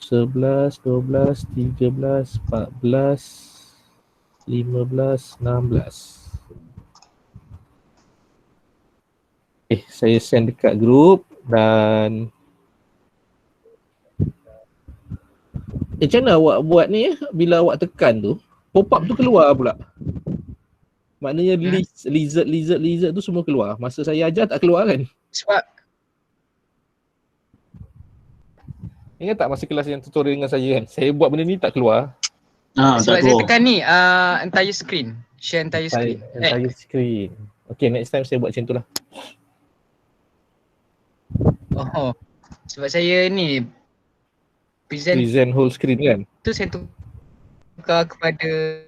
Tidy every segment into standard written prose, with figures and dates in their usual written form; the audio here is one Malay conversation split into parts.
11, 12, 13, 14, 15, 16. Saya send dekat group dan macam mana awak buat ni bila awak tekan tu pop up tu keluar pula. Maknanya lizard tu semua keluar. Masa saya ajar tak keluar kan? Sebab Ingat tak masa kelas yang tutorial dengan saya kan? Saya buat benda ni tak keluar. sebab Tak saya keluar. tekan ni entire screen. Share entire screen. Entire screen. Okay, next time saya buat macam tu lah. Oh. Sebab saya ni present Present whole screen kan? tu saya tukar kepada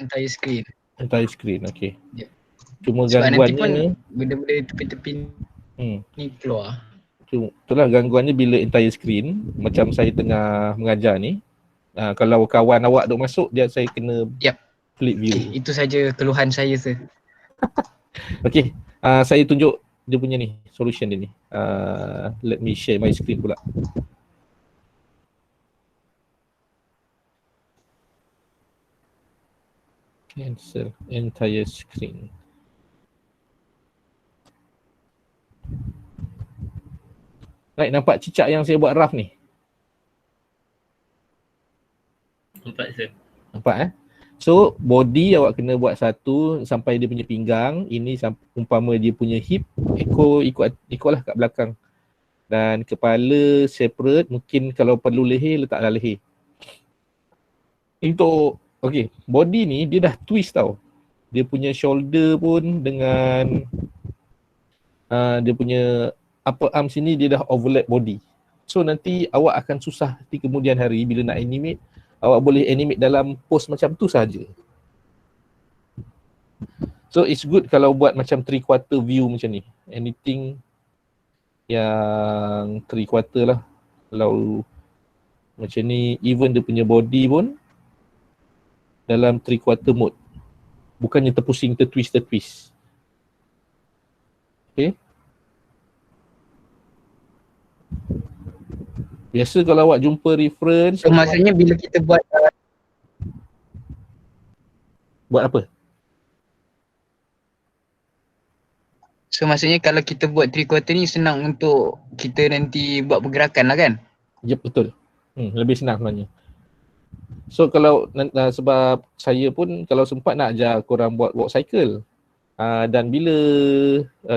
entire screen. Entire screen, okay. Yep. Cuma Sebab nanti pun gangguannya, benda-benda tepi-tepi ni keluar. itulah gangguannya bila entire screen, macam saya tengah mengajar ni, kalau kawan awak duk masuk, saya kena Yep. flip view. Itu saja keluhan saya sir. Okay, saya tunjuk dia punya ni, solution dia ni. Let me share my screen pula. Cancel entire screen. Right, nampak cicak yang saya buat rough ni? Nampak sir. Nampak So body awak kena buat satu sampai dia punya pinggang. Ini umpama dia punya hip, ikutlah kat belakang. Dan kepala separate, mungkin kalau perlu leher, letaklah leher. Untuk, okay, body ni dia dah twist tau. Dia punya shoulder pun dengan dia punya upper arm sini dia dah overlap body. So nanti awak akan susah di kemudian hari bila nak animate. Awak boleh animate dalam pose macam tu saja. So it's good kalau buat macam 3/4 view macam ni. Anything yang 3/4 lah. Kalau macam ni, even dia punya body pun dalam 3/4 mode. Bukannya terpusing, tertwist. Okay. Biasa kalau awak jumpa reference. So maksudnya bila kita buat apa? So maksudnya kalau kita buat 3/4 ni senang untuk kita nanti buat pergerakan lah kan? Yep, betul. Lebih senang sebenarnya. So kalau sebab saya pun kalau sempat nak ajar korang buat walk cycle. Dan bila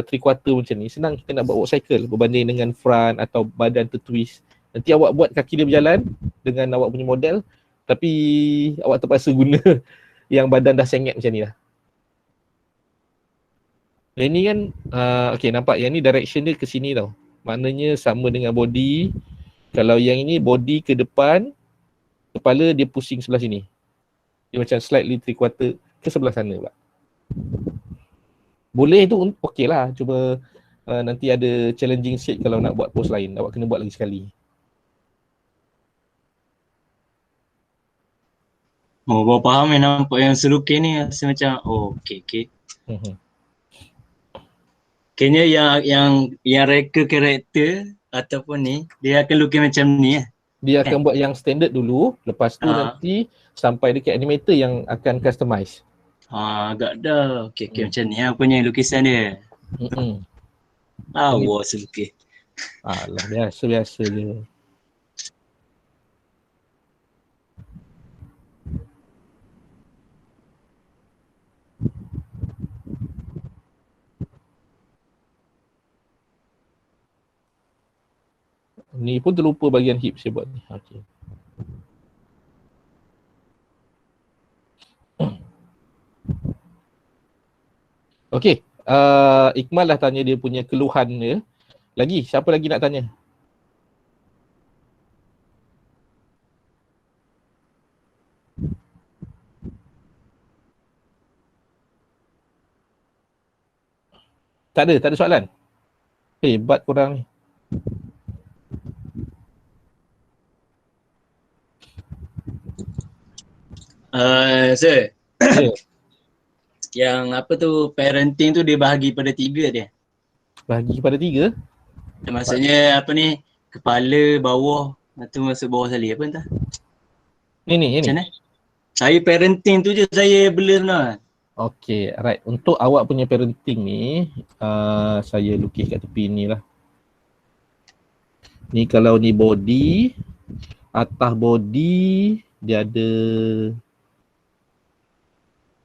3/4 macam ni, senang kita nak buat walk cycle berbanding dengan front atau badan tertwist. Nanti awak buat kaki dia berjalan dengan awak punya model, tapi awak terpaksa guna yang badan dah sengit macam ni lah. Yang ni kan, okay, nampak yang ni direction dia ke sini tau. Maknanya sama dengan body. Kalau yang ini body ke depan, kepala dia pusing sebelah sini. Dia macam slightly 3/4 ke sebelah sana pula. Boleh tu okey lah. Cuma nanti ada challenging sikit kalau nak buat pose lain. Awak kena buat lagi sekali. Oh, baru faham nampak yang selukis ni rasa macam okey. Kayaknya yang reka karakter ataupun ni dia akan lukis macam ni Dia akan buat yang standard dulu, lepas tu nanti sampai dekat animator yang akan customize. Agak dah. Okey macam ni punya lukisan dia. Wah selukis. Alah, biasa je. Ni pun terlupa bahagian hip saya buat ni. Okey. Okey. Ikmal dah tanya dia punya keluhan dia. Lagi, siapa lagi nak tanya? Tak ada soalan? Hebat korang ni. Sir. Ya. Yang apa tu parenting tu dia bahagi pada 3 dia. Bahagi pada 3? Maksudnya apa ni, kepala, bawah, atau masuk bawah sekali apa entah. Ni. Macam mana? Saya parenting tu je saya blur sebenarnya. Okay, right. Untuk awak punya parenting ni, saya lukis kat tepi ni lah. Ni kalau ni body, atas body dia ada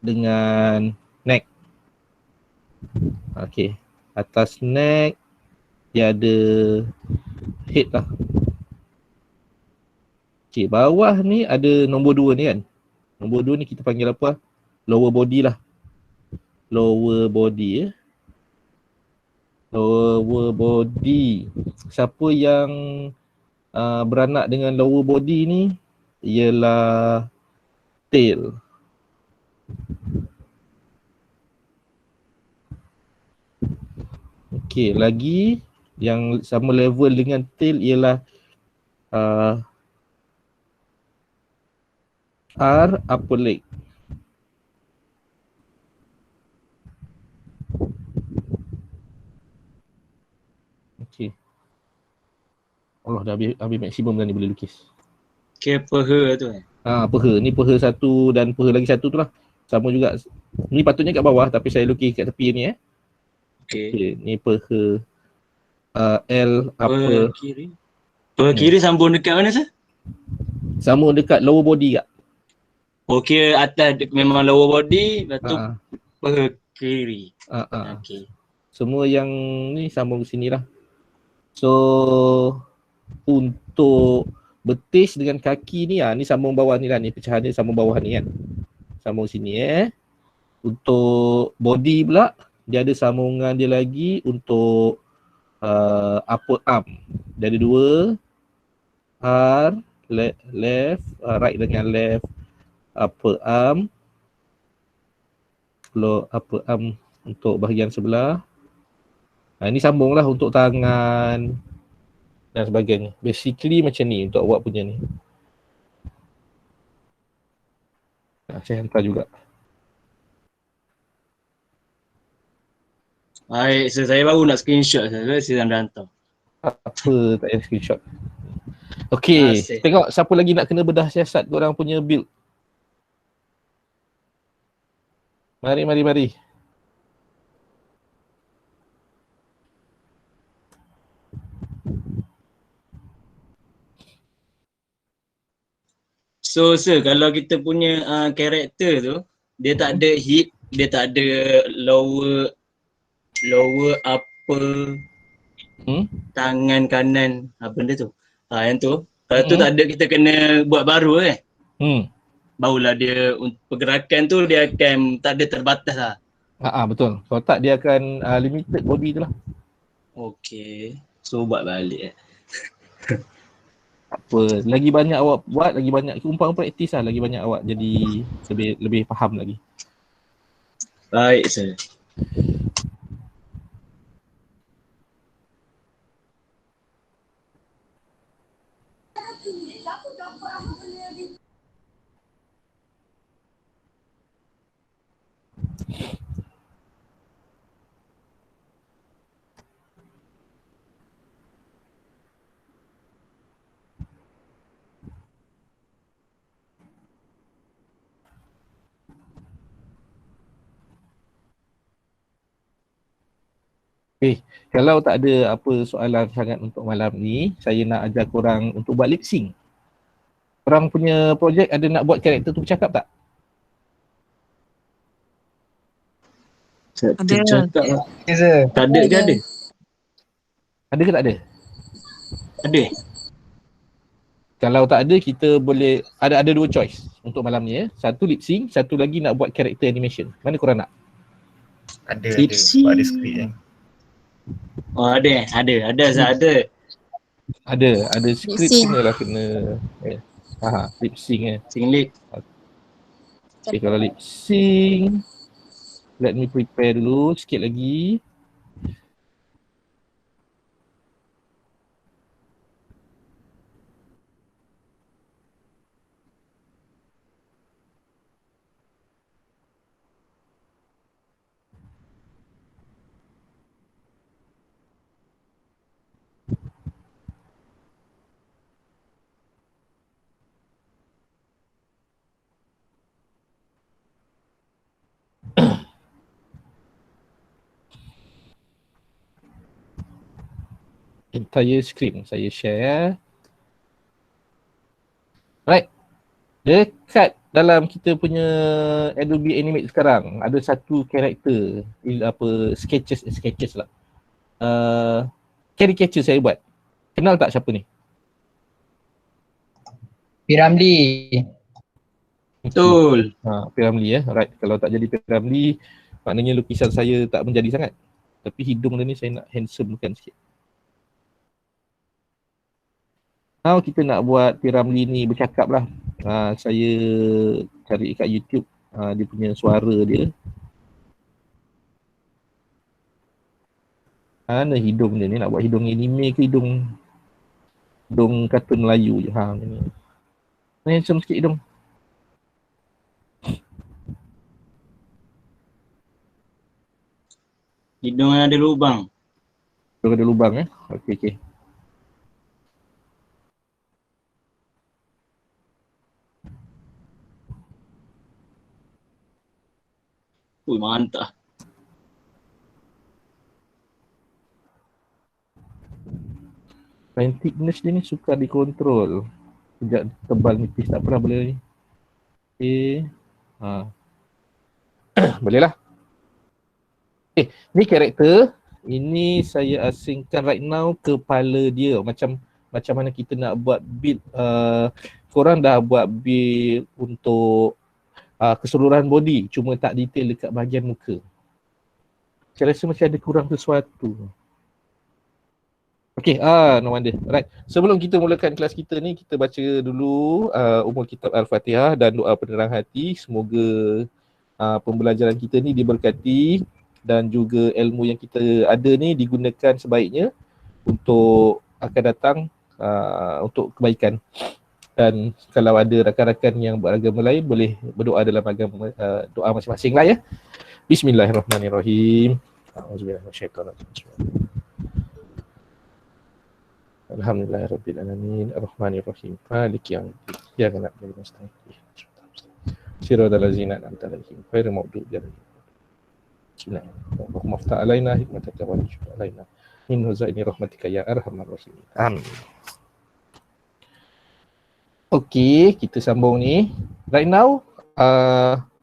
dengan neck. Okay, atas neck dia ada head lah. Okay, bawah ni ada nombor 2 ni kan. Nombor 2 ni kita panggil apa? Lower body lah. Lower body Lower body. Siapa yang beranak dengan lower body ni ialah tail. Okay, lagi yang sama level dengan tail ialah R upper leg. Okay. Allah, dah habis maksimum dah ni boleh lukis. Okay, peha tu Peha. Ni peha satu dan peha lagi satu tu lah. Sama juga. Ni patutnya kat bawah tapi saya lukis kat tepi ni Okay. Ni peha L upper. Peha kiri sambung dekat mana sir? Sama dekat lower body kat. Okay, atas memang lower body, lepas tu Ha, paha kiri. ha, ha. Okay. Semua yang ni sambung sini lah. So untuk betis dengan kaki ni ni sambung bawah ni lah, ni pecahan dia sambung bawah ni kan. Sambung sini Untuk body pula dia ada sambungan dia lagi untuk upper arm. Dia ada dua, left, right dengan left upper arm. Upper arm untuk bahagian sebelah. Ini sambung lah untuk tangan dan sebagainya. Basically macam ni untuk awak punya ni. Saya hantar juga. Baik, saya baru nak screenshot saya dah hantar. Apa tak payah screenshot. Okay, Asyik. tengok siapa lagi nak kena bedah siasat korang punya build. Mari. So sir, kalau kita punya karakter tu, dia tak ada hip, dia tak ada lower upper tangan kanan, apa benda tu? Yang tu. Kalau tu tak ada, kita kena buat baru barulah dia pergerakan tu dia akan tak ada terbatas lah. Betul. Kalau tak dia akan limited body tu lah. Okay. So buat balik Apa, lagi banyak awak buat, lagi banyak umpang praktis lah, lagi banyak awak jadi lebih faham lagi. Baik sir. Okay, kalau tak ada apa soalan sangat untuk malam ni, saya nak ajar korang untuk buat lip sync. Korang punya projek ada nak buat karakter tu bercakap tak? Ada. Tak ada ke ada? Ada ke tak ada? Ada. Kalau tak ada, kita boleh ada dua choice untuk malam ni Satu lip sync, satu lagi nak buat karakter animation. Mana korang nak? Ada Tipsy. ada skrip Oh ada. Ada skrip kena lip sync Sing lip. Okay, kalau lip sync, let me prepare dulu sikit lagi. Entire screen saya share. Right. Dekat dalam kita punya Adobe Animate sekarang ada satu karakter sketches lah. Caricature saya buat. Kenal tak siapa ni? Piramli. Betul. Piramli Right. Kalau tak jadi Piramli, maknanya lukisan saya tak menjadi sangat. Tapi hidung dia ni saya nak handsomekan sikit. Kalau kita nak buat Piramli ni bercakap lah, saya cari kat YouTube dia punya suara dia. Mana hidung dia ni, nak buat hidung anime ke hidung kartun Melayu je. Macam ni. Handsome sikit hidung. Hidung ada lubang. Hidung ada lubang Okey. Mantap. Line thickness dia ni sukar dikontrol. Sejak tebal nipis tak pernah boleh ni. Okay. Boleh lah. Ni karakter. Ini saya asingkan right now kepala dia. Macam mana kita nak buat build. Korang dah buat build untuk keseluruhan body. Cuma tak detail dekat bahagian muka. Saya rasa macam ada kurang sesuatu. Okay, no wonder. Right. Sebelum kita mulakan kelas kita ni, kita baca dulu umul kitab Al-Fatihah dan doa penerang hati. Semoga pembelajaran kita ni diberkati dan juga ilmu yang kita ada ni digunakan sebaiknya untuk akan datang untuk kebaikan. Dan kalau ada rakan-rakan yang beragama lain, boleh berdoa dalam agama doa masing-masing lah ya. Bismillahirrahmanirrahim. Alhamdulillahirrabbilalamin. Ar-Rahmanirrahim. Maliki yaumiddin. Iyyaka na'budu wa iyyaka nasta'in. Siratal ladzina an'amta 'alaihim ghairil maghdubi 'alaihim. Bismillahirrahmanirrahim. Aftah alaina hikmataka wa syukur alaina. Min huzaini rahmatika ya arhamar rahimin. Amin. Okey, kita sambung ni. Right now,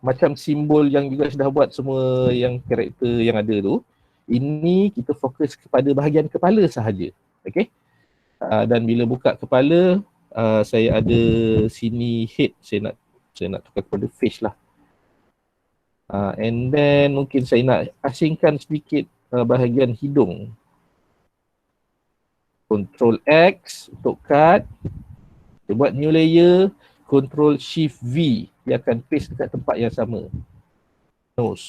macam simbol yang juga sudah buat semua yang karakter yang ada tu, ini kita fokus kepada bahagian kepala sahaja. Okey. Dan bila buka kepala, saya ada sini head, saya nak tukar kepada face lah. And then mungkin saya nak asingkan sedikit bahagian hidung. Control X untuk cut. Dia buat new layer, Control Shift V, dia akan paste dekat tempat yang sama. Nose.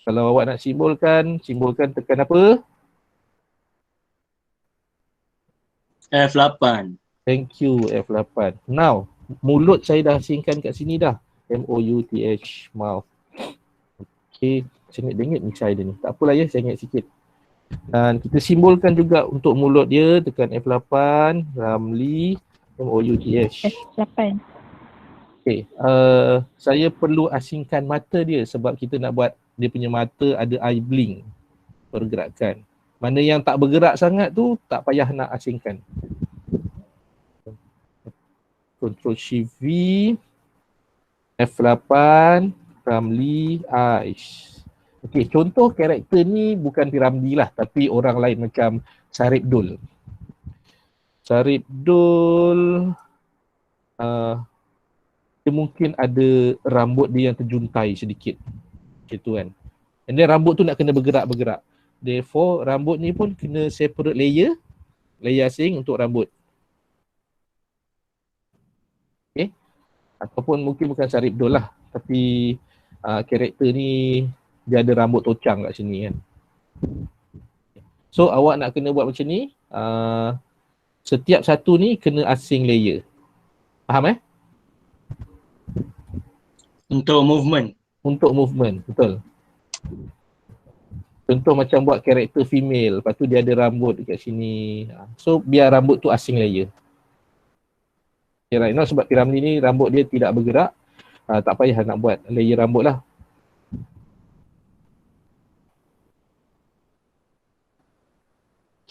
Kalau awak nak simbolkan tekan apa? F8. Thank you, F8. Now, mulut saya dah asingkan kat sini dah. M-O-U-T-H, mouth. Okay, saya ingat ni saya dia ni. Tak apalah ya, saya ingat sikit. Dan kita simbolkan juga untuk mulut dia, tekan F8, Ramli, M-O-U-T-H. F8. Okay, saya perlu asingkan mata dia sebab kita nak buat dia punya mata ada eye blink, pergerakan. Mana yang tak bergerak sangat tu, tak payah nak asingkan. Control Shift V, F8, Ramli, Aish. Okey, contoh karakter ni bukan Piramli lah, tapi orang lain macam Sarip Dul. Sarip Dul, dia mungkin ada rambut dia yang terjuntai sedikit. Macam tu kan. And then rambut tu nak kena bergerak-bergerak. Therefore, rambut ni pun kena separate layer asing untuk rambut. Okay. Ataupun mungkin bukan Sarip Dul lah, tapi karakter ni dia ada rambut tocang kat sini kan. So awak nak kena buat macam ni, setiap satu ni kena asing layer. Faham Untuk movement. Untuk movement, betul. Contoh macam buat karakter female, lepas tu dia ada rambut dekat sini. So biar rambut tu asing layer. Okay, right now sebab Piramli ni rambut dia tidak bergerak, tak payah nak buat layer rambut lah.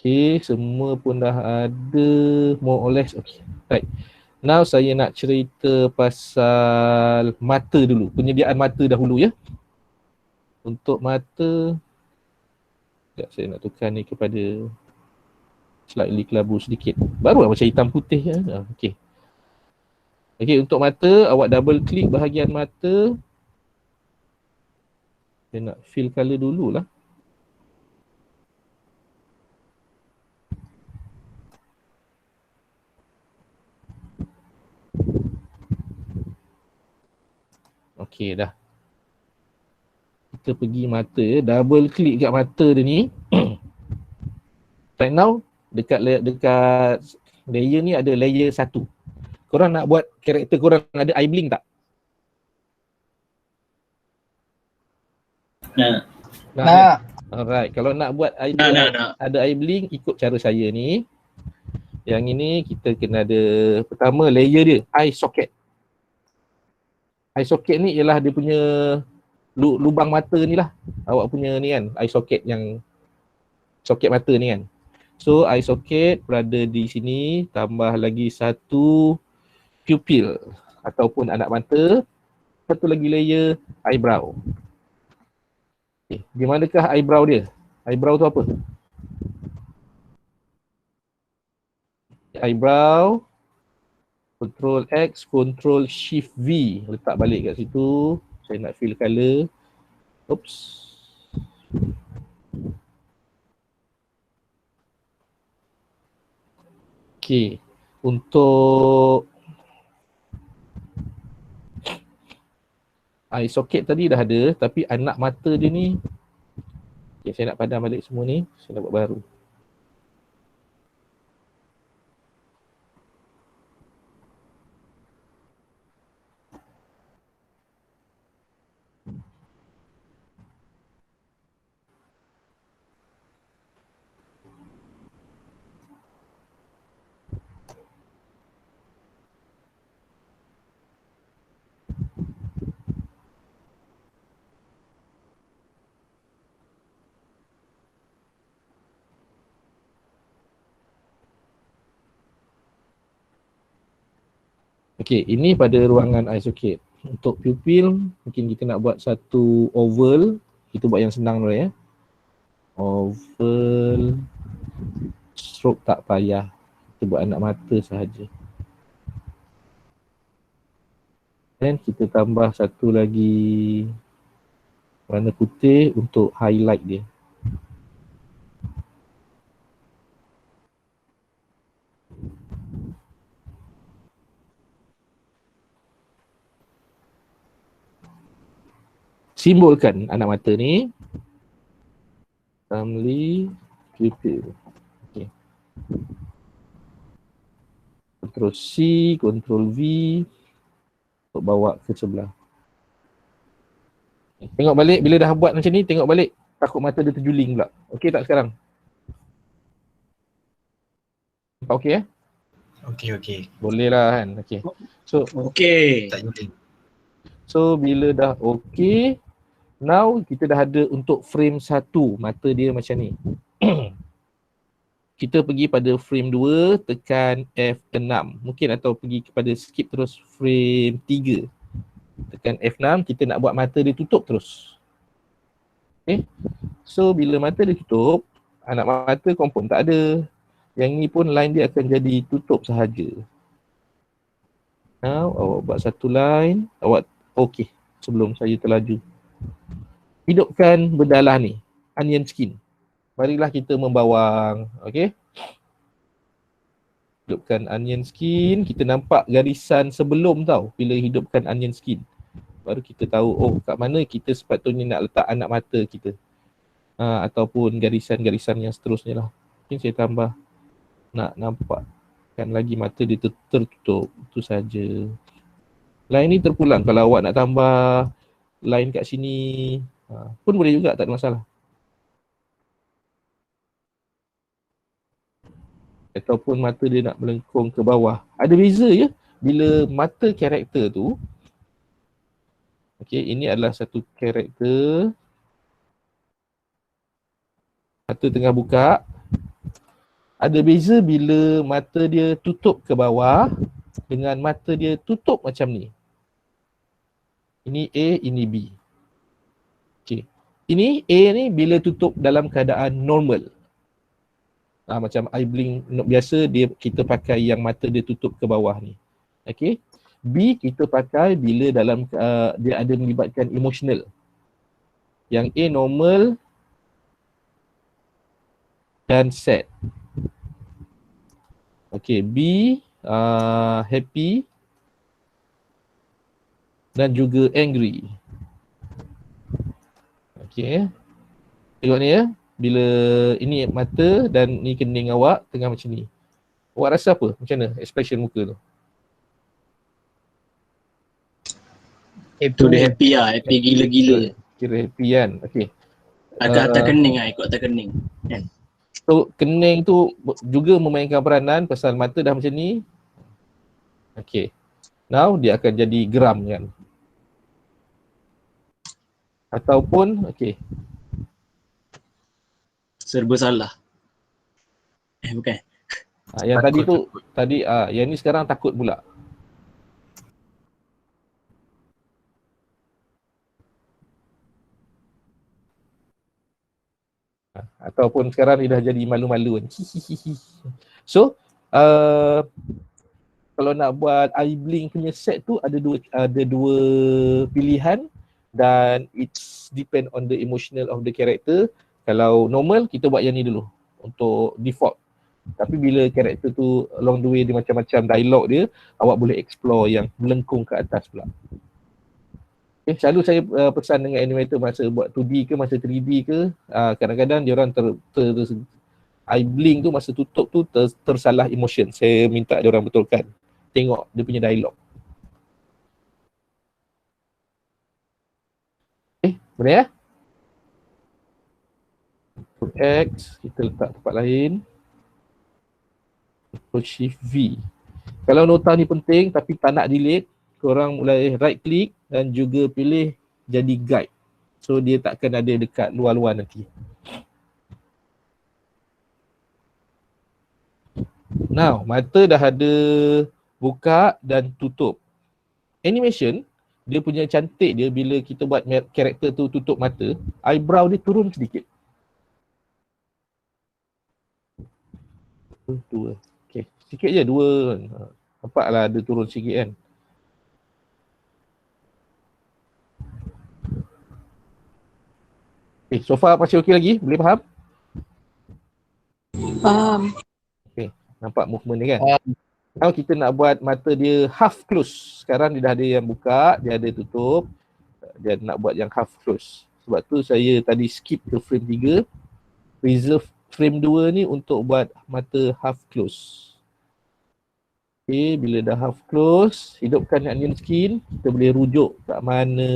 Okay, semua pun dah ada more or less. Okay, right. Now saya nak cerita pasal mata dulu. Penyediaan mata dahulu ya. Untuk mata, sekejap saya nak tukar ni kepada slightly kelabu sedikit. Baru lah macam hitam putih ya. Okay. Okay, untuk mata, awak double klik bahagian mata. Saya nak fill color dululah. Okay dah. Kita pergi mata, double klik kat mata dia ni. Right now, dekat layer ni ada layer 1. Korang nak buat karakter korang ada eye blink tak? Nak. Alright, kalau nak buat eye blink, ada eye blink, ikut cara saya ni. Yang ini kita kena ada, pertama layer dia, eye socket. Eye socket ni ialah dia punya lubang mata ni lah. Awak punya ni kan, eye socket yang soket mata ni kan. So eye socket berada di sini, tambah lagi satu pupil. ataupun anak mata. Satu lagi layer eyebrow. Okay. Di manakah eyebrow dia? Eyebrow tu apa? Eyebrow, Control X, Control Shift V. Letak balik kat situ. Saya nak fill color. Oops. Okay. Untuk eye socket tadi dah ada, tapi anak mata dia ni, okay, saya nak padam balik semua ni. Saya nak buat baru. Okey, ini pada ruangan eye socket. Untuk pupil, mungkin kita nak buat satu oval. Kita buat yang senang dulu ya. Oval. Stroke tak payah. Kita buat anak mata sahaja. Dan kita tambah satu lagi warna putih untuk highlight dia. Simbolkan anak mata ni. Family pupil. Okay. Ctrl C, Ctrl V untuk bawa ke sebelah. Tengok balik, bila dah buat macam ni, tengok balik. Takut mata dia terjuling pula. Okey tak sekarang? Okey eh? Okey. Boleh lah kan? Okey. So, Tak juling. so bila dah okey, now kita dah ada untuk frame 1 mata dia macam ni. Kita pergi pada frame 2, tekan F6 mungkin, atau pergi kepada skip terus frame 3. Tekan F6, kita nak buat mata dia tutup terus. Okay. So bila mata dia tutup, anak mata confirm tak ada. Yang ni pun line dia akan jadi tutup sahaja. Now awak buat satu line, awak okey sebelum saya terlaju. Hidupkan bedalah ni, onion skin. Marilah kita membawang, okey. Hidupkan onion skin, kita nampak garisan sebelum tau bila hidupkan onion skin. Baru kita tahu, oh kat mana kita sepatutnya nak letak anak mata kita. Ataupun garisan-garisan yang seterusnya lah. Mungkin saya tambah, nak nampakkan lagi mata dia tertutup, itu saja. Line ni terpulang, kalau awak nak tambah line kat sini pun boleh juga, tak ada masalah. Ataupun mata dia nak melengkung ke bawah. Ada beza ya, bila mata karakter tu, okey, ini adalah satu karakter. Mata tengah buka. Ada beza bila mata dia tutup ke bawah dengan mata dia tutup macam ni. Ini A, ini B. Okey. Ini A ni bila tutup dalam keadaan normal. Macam eye blink biasa, kita pakai yang mata dia tutup ke bawah ni. Okey. B kita pakai bila dalam dia ada melibatkan emotional. Yang A normal dan sad. Okey, B happy dan juga angry. Okey. Tengok ni ya. Bila ini mata dan ni kening awak tengah macam ni. Awak rasa apa? Macam mana expression muka tu? Tu dia happy lah, happy gila-gila. Kira happy kan? Okey. Atas kening lah, ikut atas kening kan. So kening tu juga memainkan peranan pasal mata dah macam ni. Okey. Now dia akan jadi geram kan? Ataupun okey, Serba salah. Bukan. yang Takut, tadi tu, tadi yang ni sekarang takut pula. Ataupun sekarang dia dah jadi malu-malu kan. So, kalau nak buat eye blink punya set tu ada dua pilihan dan it's depend on the emotional of the character. Kalau normal kita buat yang ni dulu untuk default. Tapi bila karakter tu along the way dia macam-macam dialog dia, awak boleh explore yang melengkung ke atas pula. Okay, selalu saya pesan dengan animator masa buat 2D ke masa 3D ke, kadang-kadang dia orang eye blink tu masa tutup tu tersalah emotion. Saya minta dia orang betulkan. Tengok dia punya dialog. Boleh ya? Ctrl X, kita letak tempat lain. Ctrl Shift V. Kalau nota ni penting tapi tak nak delete, korang mulai right click dan juga pilih jadi guide. So dia takkan ada dekat luar-luar nanti. Now, mata dah ada buka dan tutup. Animation, dia punya cantik dia bila kita buat karakter tu tutup mata, eyebrow dia turun sedikit. Dua. Okay, sikit je, dua. Nampaklah ada turun sikit kan. Okay, so far masih okey lagi? Boleh faham? Faham. Okay, nampak movement ni kan? Kalau kita nak buat mata dia half close, sekarang dia dah ada yang buka, dia ada tutup, dia nak buat yang half close. Sebab tu saya tadi skip ke frame 3, reserve frame 2 ni untuk buat mata half close. Okay, bila dah half close, hidupkan onion skin, kita boleh rujuk kat mana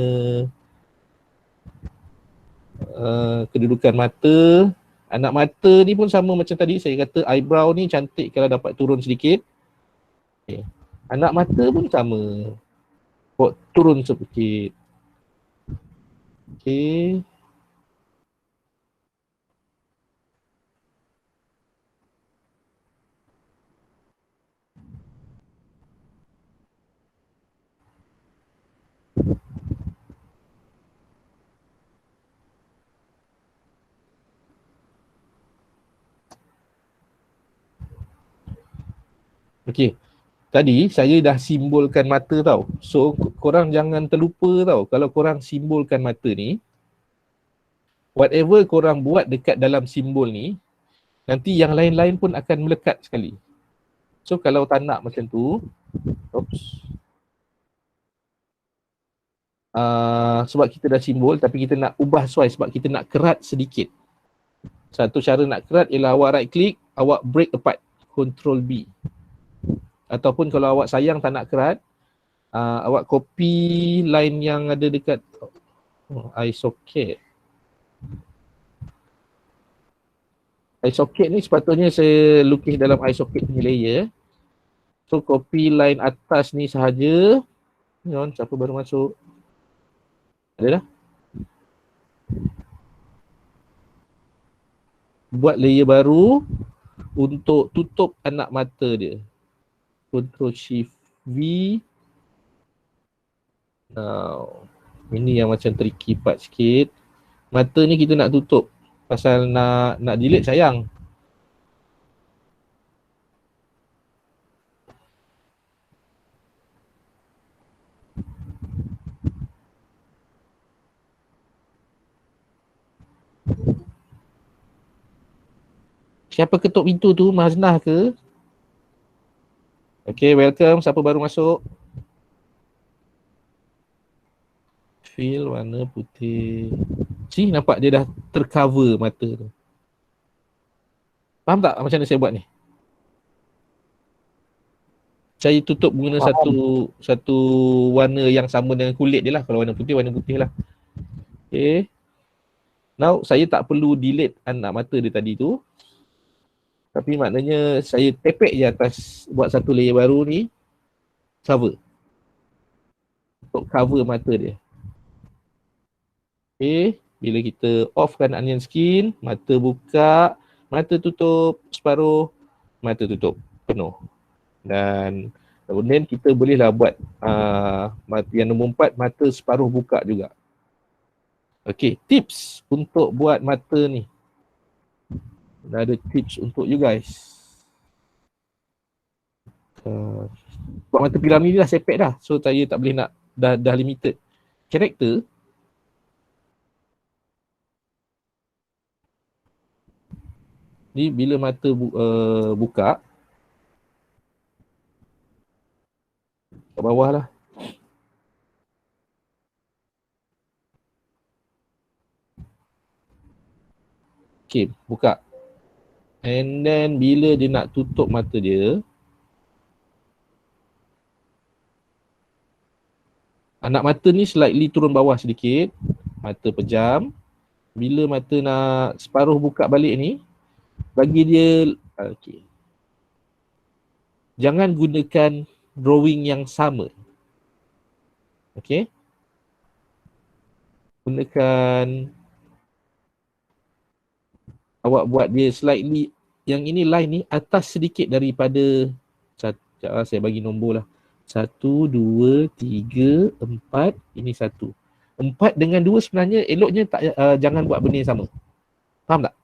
kedudukan mata. Anak mata ni pun sama macam tadi, saya kata eyebrow ni cantik kalau dapat turun sedikit. Okay. Anak mata pun sama. Buat turun sedikit. Okay. Okay. Tadi saya dah simbolkan mata tau. So korang jangan terlupa tau. Kalau korang simbolkan mata ni, whatever korang buat dekat dalam simbol ni, nanti yang lain-lain pun akan melekat sekali. So kalau tak nak macam tu, sebab kita dah simbol tapi kita nak ubah sesuai sebab kita nak kerat sedikit. Satu cara nak kerat ialah awak right click, awak break apart, Ctrl B. Ataupun kalau awak sayang tak nak kerat, awak copy line yang ada dekat eye socket. Eye socket ni sepatutnya saya lukis dalam eye socket punya layer. So copy line atas ni sahaja. Siapa baru masuk? Ada dah? Buat layer baru untuk tutup anak mata dia. Ctrl Shift V. Now, ini yang macam tricky part sikit. Mata ni kita nak tutup. Pasal nak delete sayang. Siapa ketuk pintu tu? Maznah ke? Okay, welcome. Siapa baru masuk? Fill warna putih. See, nampak dia dah tercover mata tu. Faham tak macam mana saya buat ni? Saya tutup guna satu warna yang sama dengan kulit dia lah. Kalau warna putih lah. Okay. Now, saya tak perlu delete anak mata dia tadi tu. Tapi maknanya saya tepek je atas buat satu layer baru ni, cover. Untuk cover mata dia. Okay, bila kita offkan onion skin, mata buka, mata tutup separuh, mata tutup penuh. Dan kemudian kita bolehlah buat yang nombor 4, mata separuh buka juga. Okay, tips untuk buat mata ni. Ada tips untuk you guys. Buat mata piramid ni dah sepet dah. So saya tak boleh nak, dah limited. Karakter ni bila mata buka kat bawah lah. Okay, buka. And then bila dia nak tutup mata dia, anak mata ni slightly turun bawah sedikit. Mata pejam. Bila mata nak separuh buka balik ni, bagi dia, okay, jangan gunakan drawing yang sama. Okay. Gunakan, awak buat dia slightly, yang ini line ni atas sedikit daripada, saya bagi nombor lah. 1, 2, 3, 4, ini 1. 4 dengan 2 sebenarnya eloknya tak, jangan buat benda yang sama. Faham tak?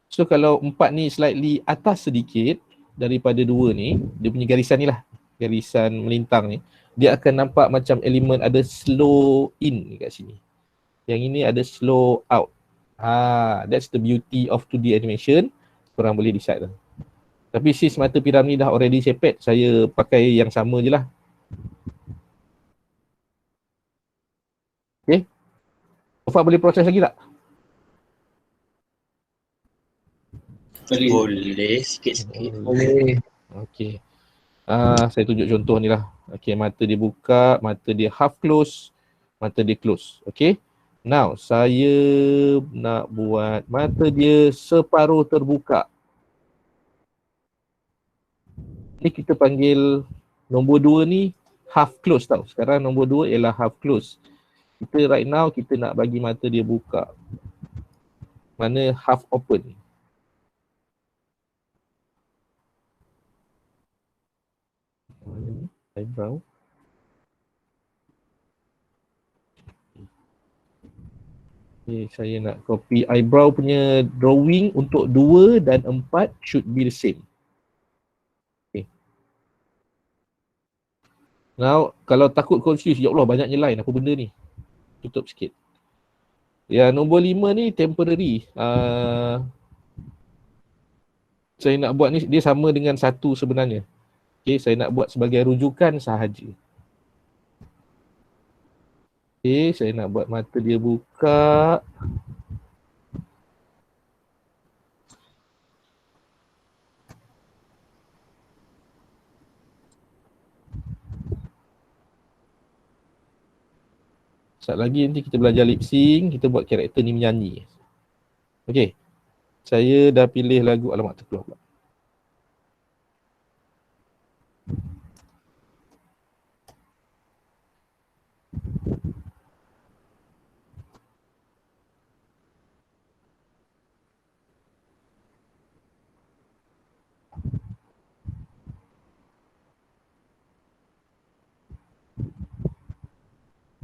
So kalau 4 ni slightly atas sedikit daripada 2 ni, dia punya garisan ni lah, garisan melintang ni, dia akan nampak macam elemen ada slow in kat sini. Yang ini ada slow out. That's the beauty of 2D animation. Korang boleh decide lah. Tapi since mata piramid dah already sepet, saya pakai yang sama je lah. Okay. Ufak boleh proses lagi tak? Boleh sikit-sikit. Boleh. Okay. Saya tunjuk contoh ni lah. Okay, mata dia buka, mata dia half close, mata dia close. Okay. Now, saya nak buat mata dia separuh terbuka. Ni kita panggil nombor 2 ni half close tau. Sekarang nombor 2 ialah half close. Kita right now kita nak bagi mata dia buka. Mana half open. Eyebrow. Okay, saya nak copy eyebrow punya drawing untuk 2 dan 4 should be the same. Okay. Now, kalau takut confuse, ya Allah banyaknya line, apa benda ni? Tutup sikit. Ya, nombor 5 ni temporary. Saya nak buat ni, dia sama dengan 1 sebenarnya. Okay, saya nak buat sebagai rujukan sahaja. Okay, saya nak buat mata dia buka. Sekejap lagi nanti kita belajar lip sync, kita buat karakter ni menyanyi. Okay, saya dah pilih lagu, alamak terkeluar pula.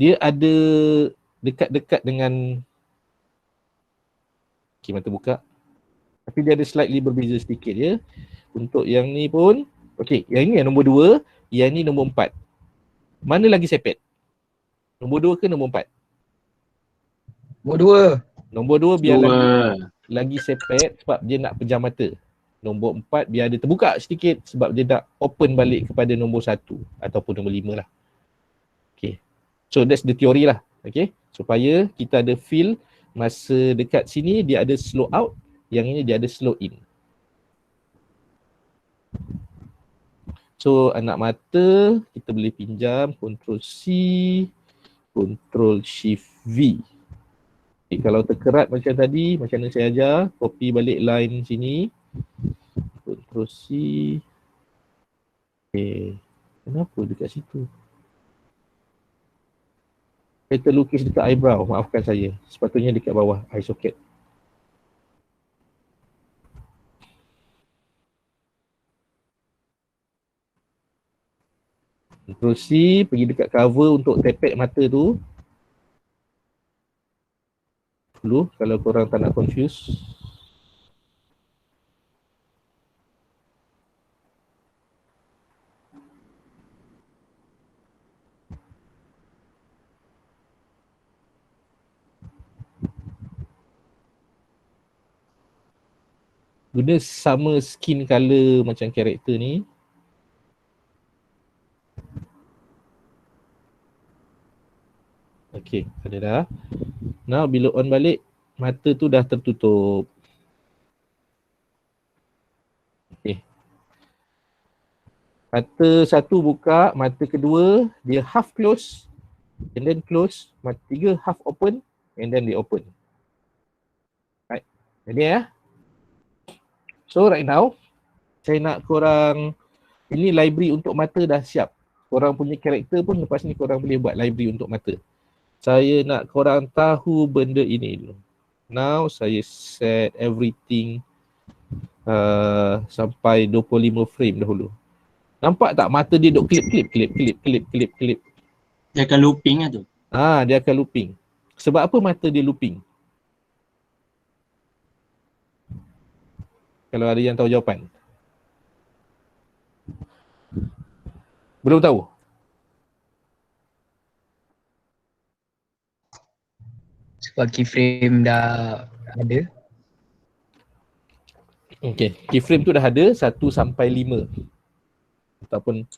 Dia ada dekat-dekat dengan, okay, mata buka. Tapi dia ada slightly berbeza sedikit ya. Untuk yang ni pun, okay, yang ni nombor 2, yang ni nombor 4. Mana lagi sepet? Nombor 2 ke nombor 4? Nombor 2. Nombor 2 biar lagi sepet sebab dia nak pejam mata. Nombor 4 biar dia terbuka sedikit sebab dia nak open balik kepada nombor 1 ataupun nombor 5 lah. Okay. So that's the theory lah. Okay. Supaya kita ada feel masa dekat sini dia ada slow out, yang ini dia ada slow in. So anak mata kita boleh pinjam Ctrl C, Ctrl Shift V. Okay, kalau terkerat macam tadi, macam mana saya ajar, copy balik line sini. Ctrl C. Okay. Kenapa dekat situ? Saya terlukis dekat eyebrow, maafkan saya. Sepatutnya dekat bawah eye socket. Ctrl C, pergi dekat cover untuk tepek mata tu. dulu kalau korang tak nak confuse. Guna sama skin color macam karakter ni. Okay, ada dah. Now bila on balik, mata tu dah tertutup. Okay. Mata satu buka, mata kedua dia half close and then close, mata tiga half open and then dia open. Right. Jadi ya. So right now, saya nak korang, ini library untuk mata dah siap. Korang punya karakter pun lepas ni korang boleh buat library untuk mata. Saya nak korang tahu benda ini dulu. Now saya set everything sampai 25 frame dahulu. Nampak tak mata dia duk klip. Dia akan looping lah tu. Dia akan looping. Sebab apa mata dia looping? Kalau ada yang tahu jawapan. Belum tahu? Sebab keyframe dah ada. Okay, keyframe tu dah ada 1 sampai 5. Ataupun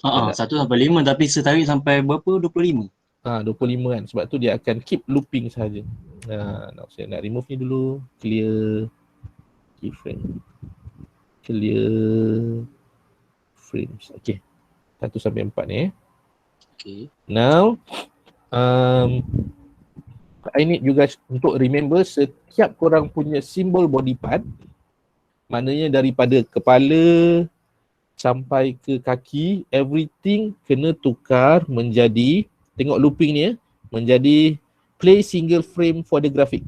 1 sampai 5 tapi setarik sampai berapa? 25. 25 kan. Sebab tu dia akan keep looping sahaja. Saya nak remove ni dulu. Clear keyframe. Clear frames. Okay. 1 sampai 4 ni. Okay. Now, I need you guys untuk remember setiap korang punya simbol body part, maknanya daripada kepala sampai ke kaki, everything kena tukar menjadi, tengok looping ni menjadi play single frame for the graphic.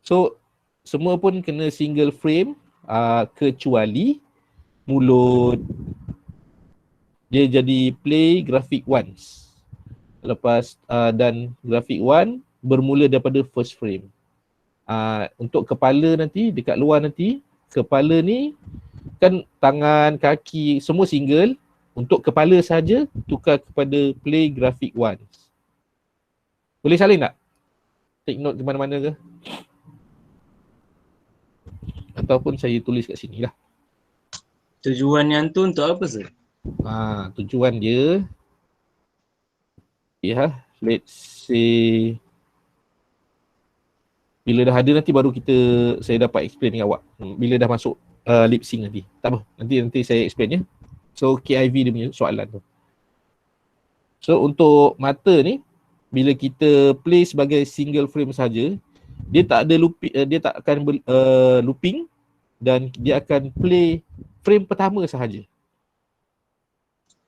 So, semua pun kena single frame kecuali mulut. Dia jadi play graphic once. Lepas dan graphic one bermula daripada first frame. Untuk kepala nanti, dekat luar nanti, kepala ni kan tangan, kaki, semua single. Untuk kepala saja tukar kepada play graphic once. Boleh salin tak? Take note ke mana-mana ke? Ataupun saya tulis kat sini lah. Tujuan yang tu untuk apa sih? Tujuan dia, let's say bila dah ada nanti baru saya dapat explain dengan awak. Bila dah masuk lip sync nanti. Tak apa, nanti saya explain ya. So KIV dia punya soalan tu. So untuk mata ni, bila kita play sebagai single frame saja, dia tak ada looping, dia tak akan looping dan dia akan play frame pertama sahaja.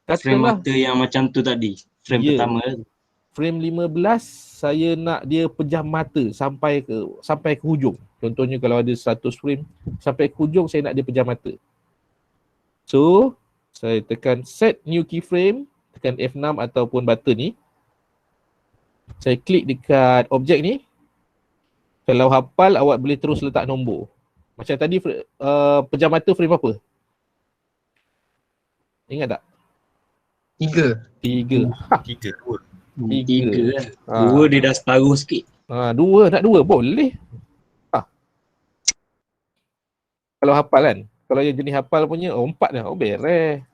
Frame mata yang macam tu tadi, frame pertama tu. Frame 15 saya nak dia pejam mata sampai ke hujung. Contohnya kalau ada 100 frame sampai ke hujung saya nak dia pejam mata. So saya tekan set new keyframe, tekan F6 ataupun button ni. Saya klik dekat objek ni. Kalau hafal awak boleh terus letak nombor. Macam tadi pejam mata frame apa? Ingat tak? 3. 3. 3 lah. 2 dia dah separuh sikit. 2, nak 2 boleh. Kalau hafal kan. Kalau yang jenis hafal punya 4 dah. Beres.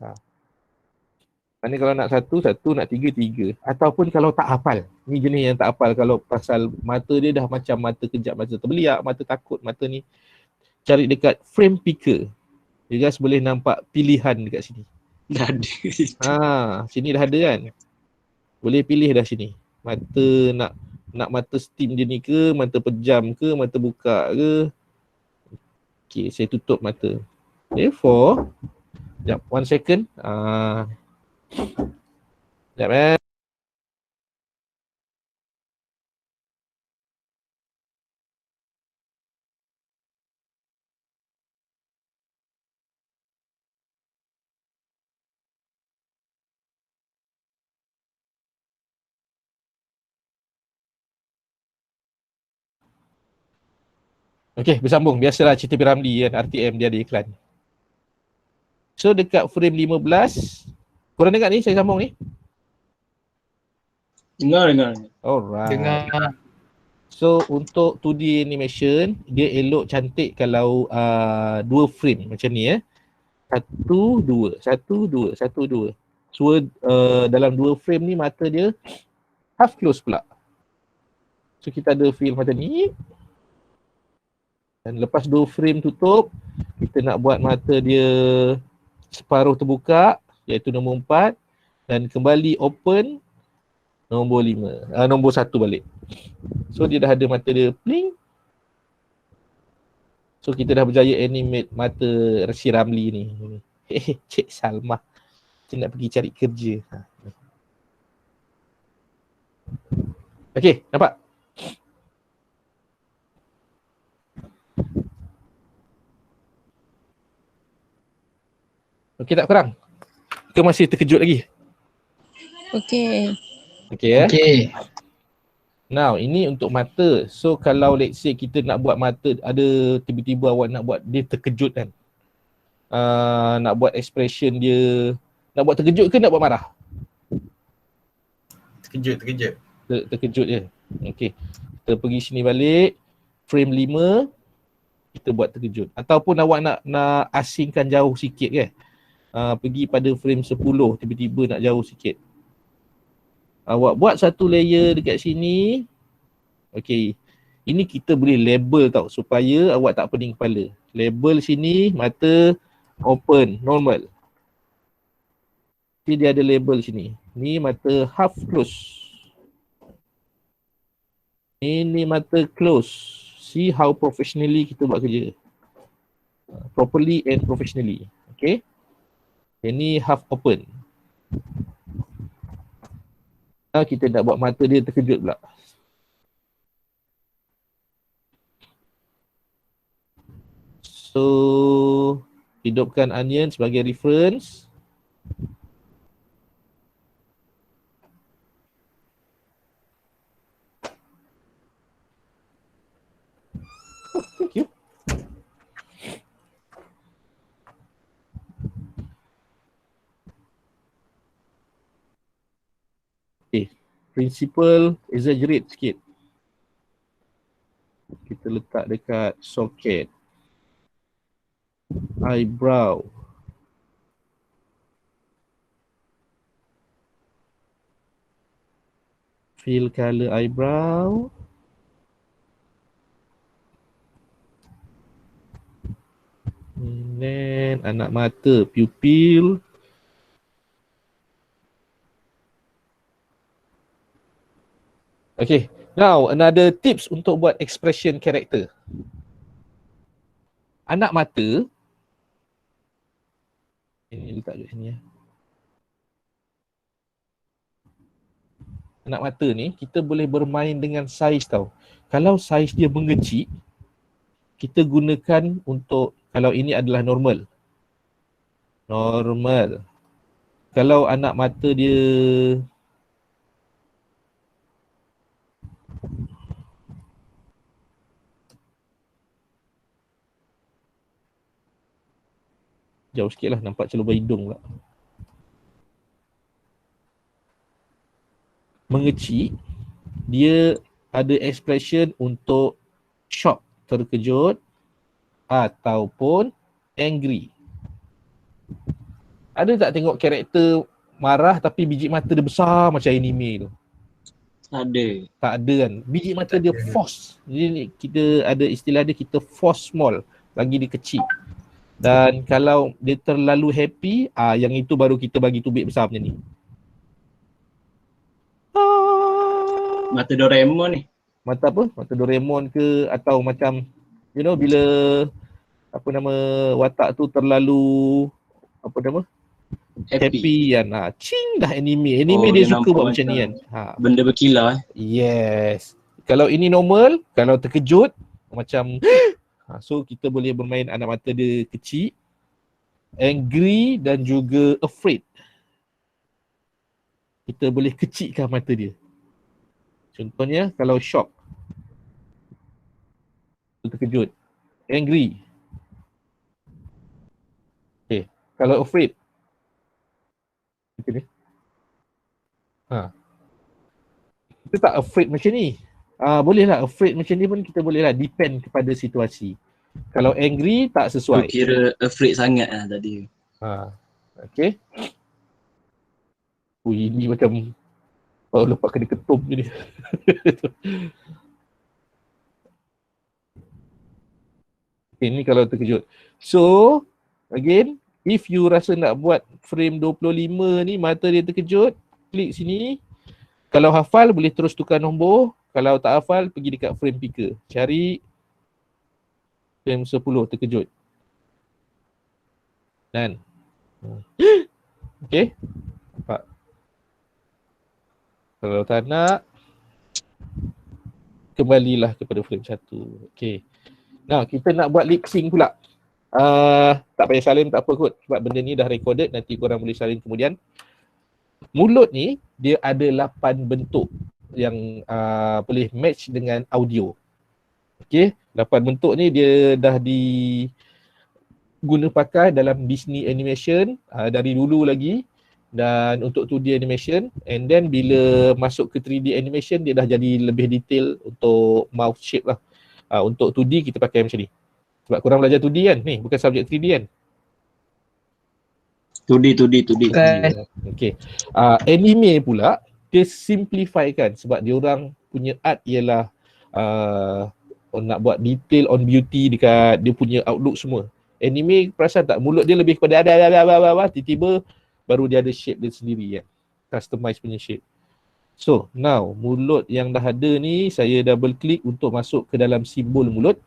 Mana kalau nak 1, nak 3, 3. Ataupun kalau tak hafal. Ni jenis yang tak hafal. Kalau pasal mata dia dah macam mata kejap, mata terbeliak, mata takut, mata ni. Cari dekat frame picker. You guys boleh nampak pilihan dekat sini. Dah ada. Sini dah ada kan. Boleh pilih dah sini. Mata nak mata steam je ni ke, mata pejam ke, mata buka ke. Okay, saya tutup mata. Therefore, sekejap, 1 second. Sekejap Okey, bersambung. Biasalah cerita Piramli kan, RTM dia ada iklan. So dekat frame 15, korang dengar ni saya sambung ni? Dengar. Alright. Dengar. So untuk 2D animation, dia elok cantik kalau 2 frame macam ni 1, 2, 1, 2, 1, 2. So dalam 2 frame ni mata dia half close pula. So kita ada feel macam ni. Dan lepas 2 frame tutup, kita nak buat mata dia separuh terbuka, iaitu nombor 4, dan kembali open nombor 5, nombor 1 balik. So dia dah ada mata dia bling. So kita dah berjaya animate mata si Ramli ni. Cik Salma, kita nak pergi cari kerja. Okey, nampak? Okey tak korang? Ke masih terkejut lagi? Okey. Okey Okey. Now, ini untuk mata. So, kalau let's say kita nak buat mata, ada tiba-tiba awak nak buat dia terkejut kan. Nak buat expression dia, nak buat terkejut ke nak buat marah? Terkejut. Terkejut je. Okey. Kita pergi sini balik. Frame 5, kita buat terkejut. Ataupun awak nak asingkan jauh sikit kan. Pergi pada frame 10, tiba-tiba nak jauh sikit. Awak buat satu layer dekat sini. Okey. Ini kita boleh label tau supaya awak tak pening kepala. Label sini mata open, normal. Jadi dia ada label sini. Ni mata half close. Ini mata close. See how professionally kita buat kerja. Properly and professionally. Okay. Ini half open. Kita nak buat mata dia terkejut pula. So, hidupkan onion sebagai reference. Oh, thank you. Okay, principle exaggerate sikit. Kita letak dekat socket. Eyebrow. Fill color eyebrow. And then anak mata, pupil. Okay, now another tips untuk buat expression character. Anak mata, ini letak kat sini Anak mata ni kita boleh bermain dengan saiz tau. Kalau saiz dia mengecil, kita gunakan untuk, kalau ini adalah normal. Normal. Kalau anak mata dia jauh sikit lah, nampak celubar hidung pula. Mengecil, dia ada expression untuk shock, terkejut ataupun angry. Ada tak tengok karakter marah tapi biji mata dia besar macam anime tu? Ada. Tak ada kan? Biji mata dia force. Jadi kita ada istilah dia, kita force small, bagi dia kecil. Dan kalau dia terlalu happy, yang itu baru kita bagi tubik besar macam ni. Mata Doraemon ni. Mata apa? Mata Doraemon ke, atau macam you know bila apa nama watak tu terlalu apa nama? Happy kan. Cing dah anime. Anime dia suka buat macam ni kan. Benda berkilau Yes. Kalau ini normal, kalau terkejut macam so kita boleh bermain anak mata dia kecil, angry dan juga afraid. Kita boleh kecilkan mata dia. Contohnya kalau shock, terkejut. Angry. Okay. Kalau afraid. Okay. Kita tak afraid macam ni. Boleh lah afraid macam ni pun kita boleh lah depend kepada situasi. Kalau angry tak Tu sesuai. kira afraid sangat lah tadi. Okay. Ini macam lepas kena ketum je ni. Okay, ni kalau terkejut. So, again, if you rasa nak buat frame 25 ni, mata dia terkejut, klik sini. Kalau hafal boleh terus tukar nombor. Kalau tak hafal pergi dekat frame picker. Cari frame 10 terkejut. Dan okay. Nampak. Kalau tak nak, kembalilah kepada frame 1. Okay. Now kita nak buat lip sync pula. Tak payah salin, tak apa kot. Sebab benda ni dah recorded, nanti korang boleh salin kemudian. Mulut ni dia ada 8 bentuk yang boleh match dengan audio. Okay, 8 bentuk ni dia dah diguna pakai dalam Disney animation dari dulu lagi, dan untuk 2D animation, and then bila masuk ke 3D animation dia dah jadi lebih detail untuk mouth shape lah. Untuk 2D kita pakai macam ni. Sebab korang belajar 2D kan? Ni bukan subjek 3D kan? 2D. Okay. Anime pula dia simplifykan sebab dia orang punya art ialah nak buat detail on beauty dekat dia punya outlook semua. Anime perasan tak mulut dia lebih kepada tiba-tiba baru dia ada shape dia sendiri kan. Customize punya shape. So now mulut yang dah ada ni saya double click untuk masuk ke dalam simbol mulut.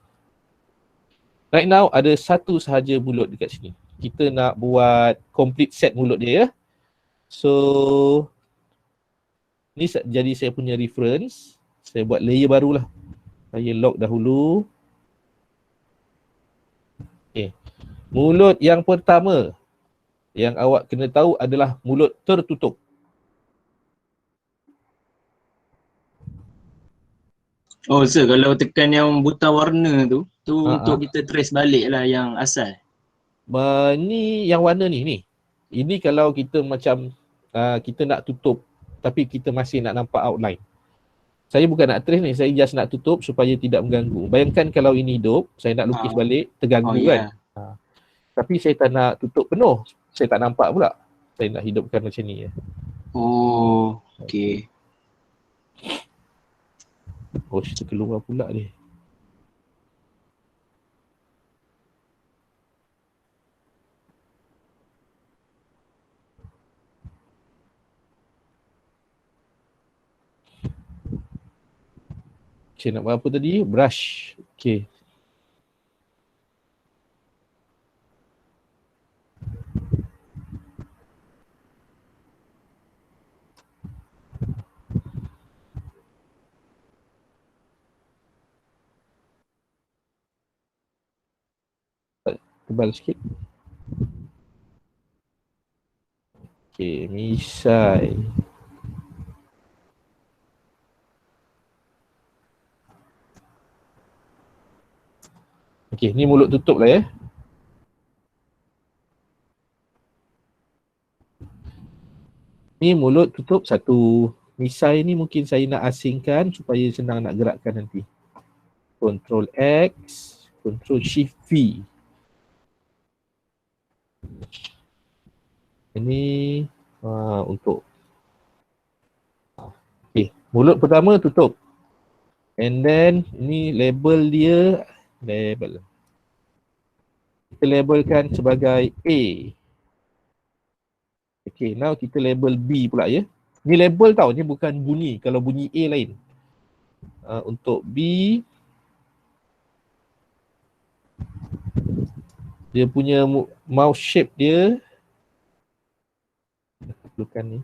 Right now ada satu sahaja mulut dekat sini. Kita nak buat complete set mulut dia ya. So ni jadi saya punya reference. Saya buat layer baru lah. Saya lock dahulu. Okay. Mulut yang pertama yang awak kena tahu adalah mulut tertutup. Oh sir, kalau tekan yang butang warna tu untuk kita trace balik lah yang asal. Ni yang warna ni. Ini kalau kita macam kita nak tutup tapi kita masih nak nampak outline. Saya bukan nak trace ni, saya just nak tutup supaya tidak mengganggu. Bayangkan kalau ini hidup, saya nak lukis balik, terganggu kan. Tapi saya tak nak tutup penuh, saya tak nampak pula. Saya nak hidupkan macam ni. Oh, okay. Oh, kita keluar pula dia. Saya nak buat apa tadi? Brush. Okay. Tebal sikit. Okay, misai. Okay, ni mulut tutup lah ya. Ni mulut tutup satu. Misai ni mungkin saya nak asingkan supaya senang nak gerakkan nanti. Ctrl X, Ctrl Shift V. Ini untuk okay, mulut pertama tutup. And then ini label dia, label. Kita labelkan sebagai A. Okay, now kita label B pula ya. Ni label tau, ni bukan bunyi. Kalau bunyi A lain. Untuk B, dia punya mouse shape dia, perlukan ni,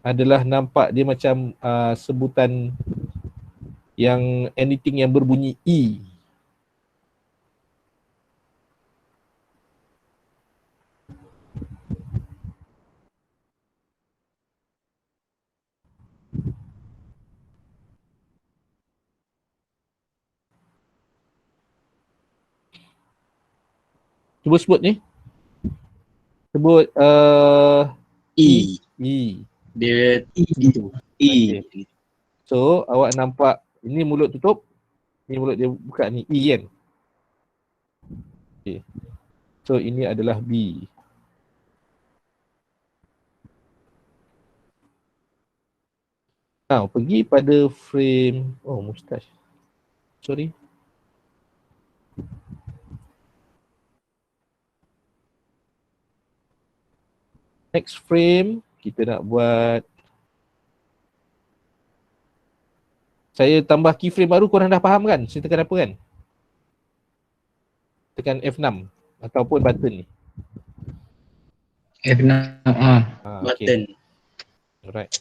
adalah nampak dia macam sebutan yang anything yang berbunyi E. Cuba sebut ni. Sebut E. E. Dia itu. E. So awak nampak ini mulut tutup, ni mulut dia buka ni, E kan. Okay. So ini adalah B. Now pergi pada frame, oh mustache. Sorry. Next frame kita nak buat, saya tambah keyframe baru, korang dah faham kan? Saya tekan apa kan? Tekan F6 ataupun button ni. F6. Button. Alright.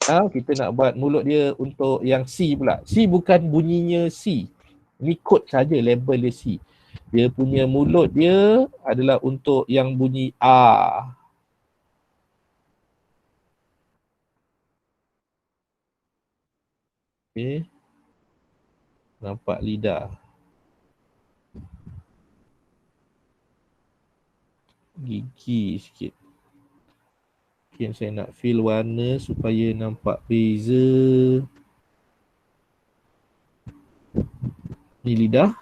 Now kita nak buat mulut dia untuk yang C pula. C bukan bunyinya C. Ni kod saja, label dia C. Dia punya mulut dia adalah untuk yang bunyi A. Okay. Nampak lidah. Gigi sikit. Mungkin saya nak fill warna supaya nampak beza. Ni lidah.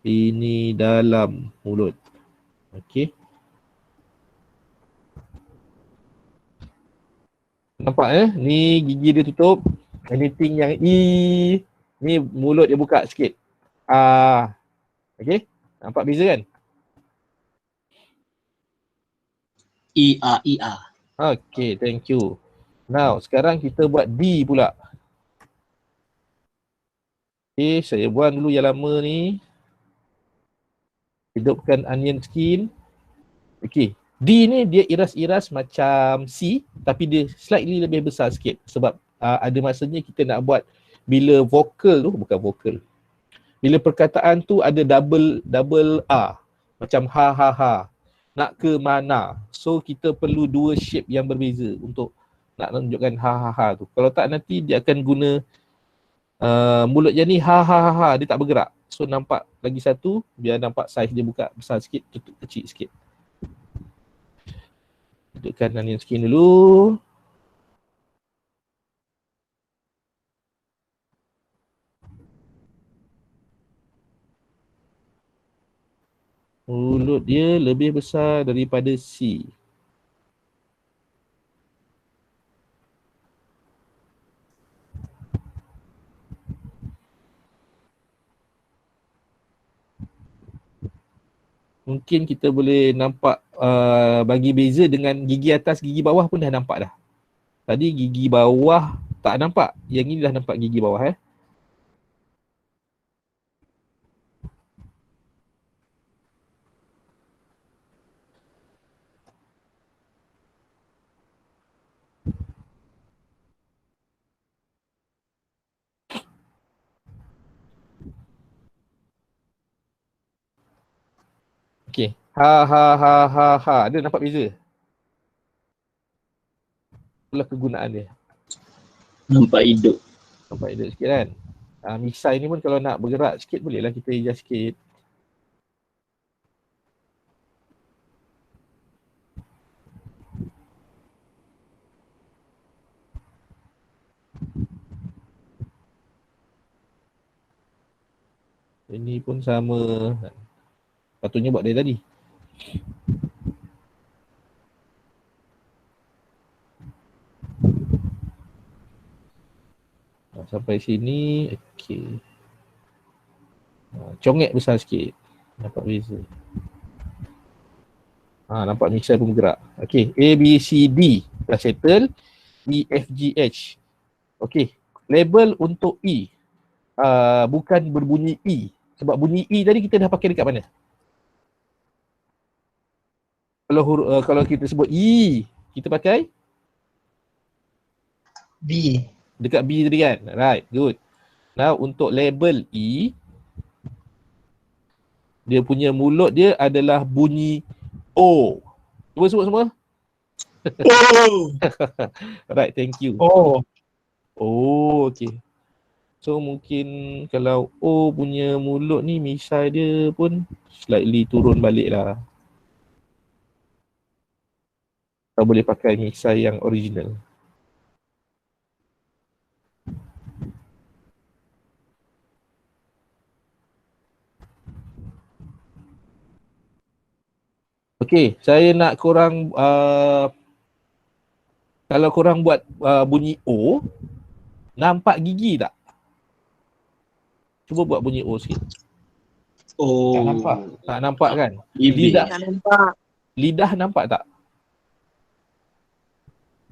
Ini dalam mulut. Okey. Nampak ni gigi dia tutup. Anything yang E, ni mulut dia buka sikit. Okey. Nampak beza kan? E-A. Okay, thank you. Now, sekarang kita buat D pula. Okay, saya buang dulu yang lama ni. Hidupkan onion skin. Okay, D ni dia iras-iras macam C, tapi dia slightly lebih besar sikit. Sebab ada masanya kita nak buat bila vokal tu, bukan vokal. Bila perkataan tu ada double A. Macam ha. Nak ke mana. So kita perlu dua shape yang berbeza untuk nak tunjukkan ha tu. Kalau tak nanti dia akan guna mulut je ni ha. Dia tak bergerak. So nampak lagi satu, biar nampak saiz dia buka besar sikit, tutup kecil sikit. Hidupkan onion skin dulu. Mulut dia lebih besar daripada C. Mungkin kita boleh nampak bagi beza dengan gigi atas, gigi bawah pun dah nampak dah. Tadi gigi bawah tak nampak. Yang ini dah nampak gigi bawah Okay. Ha. Ada nampak beza? Itulah kegunaan dia. Nampak hidup. Nampak hidup sikit kan? Misai ni pun kalau nak bergerak sikit bolehlah kita adjust sikit. Ini pun sama. Patutnya buat dari tadi. Sampai sini, okey. Congek besar sikit. Nampak beza. Nampak misai pun bergerak. Okey, A, B, C, D dah settle. E, F, G, H. Okey, label untuk E. Bukan berbunyi E. Sebab bunyi E tadi kita dah pakai dekat mana? Kalau kita sebut E, kita pakai B. dekat B tadi kan? Right, good. Now untuk label E, dia punya mulut dia adalah bunyi O. Cuba sebut semua. Oh. Right, thank you. Oh. Oh, okay. So mungkin kalau O punya mulut ni misai dia pun slightly turun balik lah. Kita boleh pakai misai yang original. Okay, saya nak korang kalau korang buat bunyi O, nampak gigi tak? Cuba buat bunyi O sikit. Oh. Tak nampak. Tak nampak kan? Bibir. Lidah, Tak nampak. lidah nampak tak?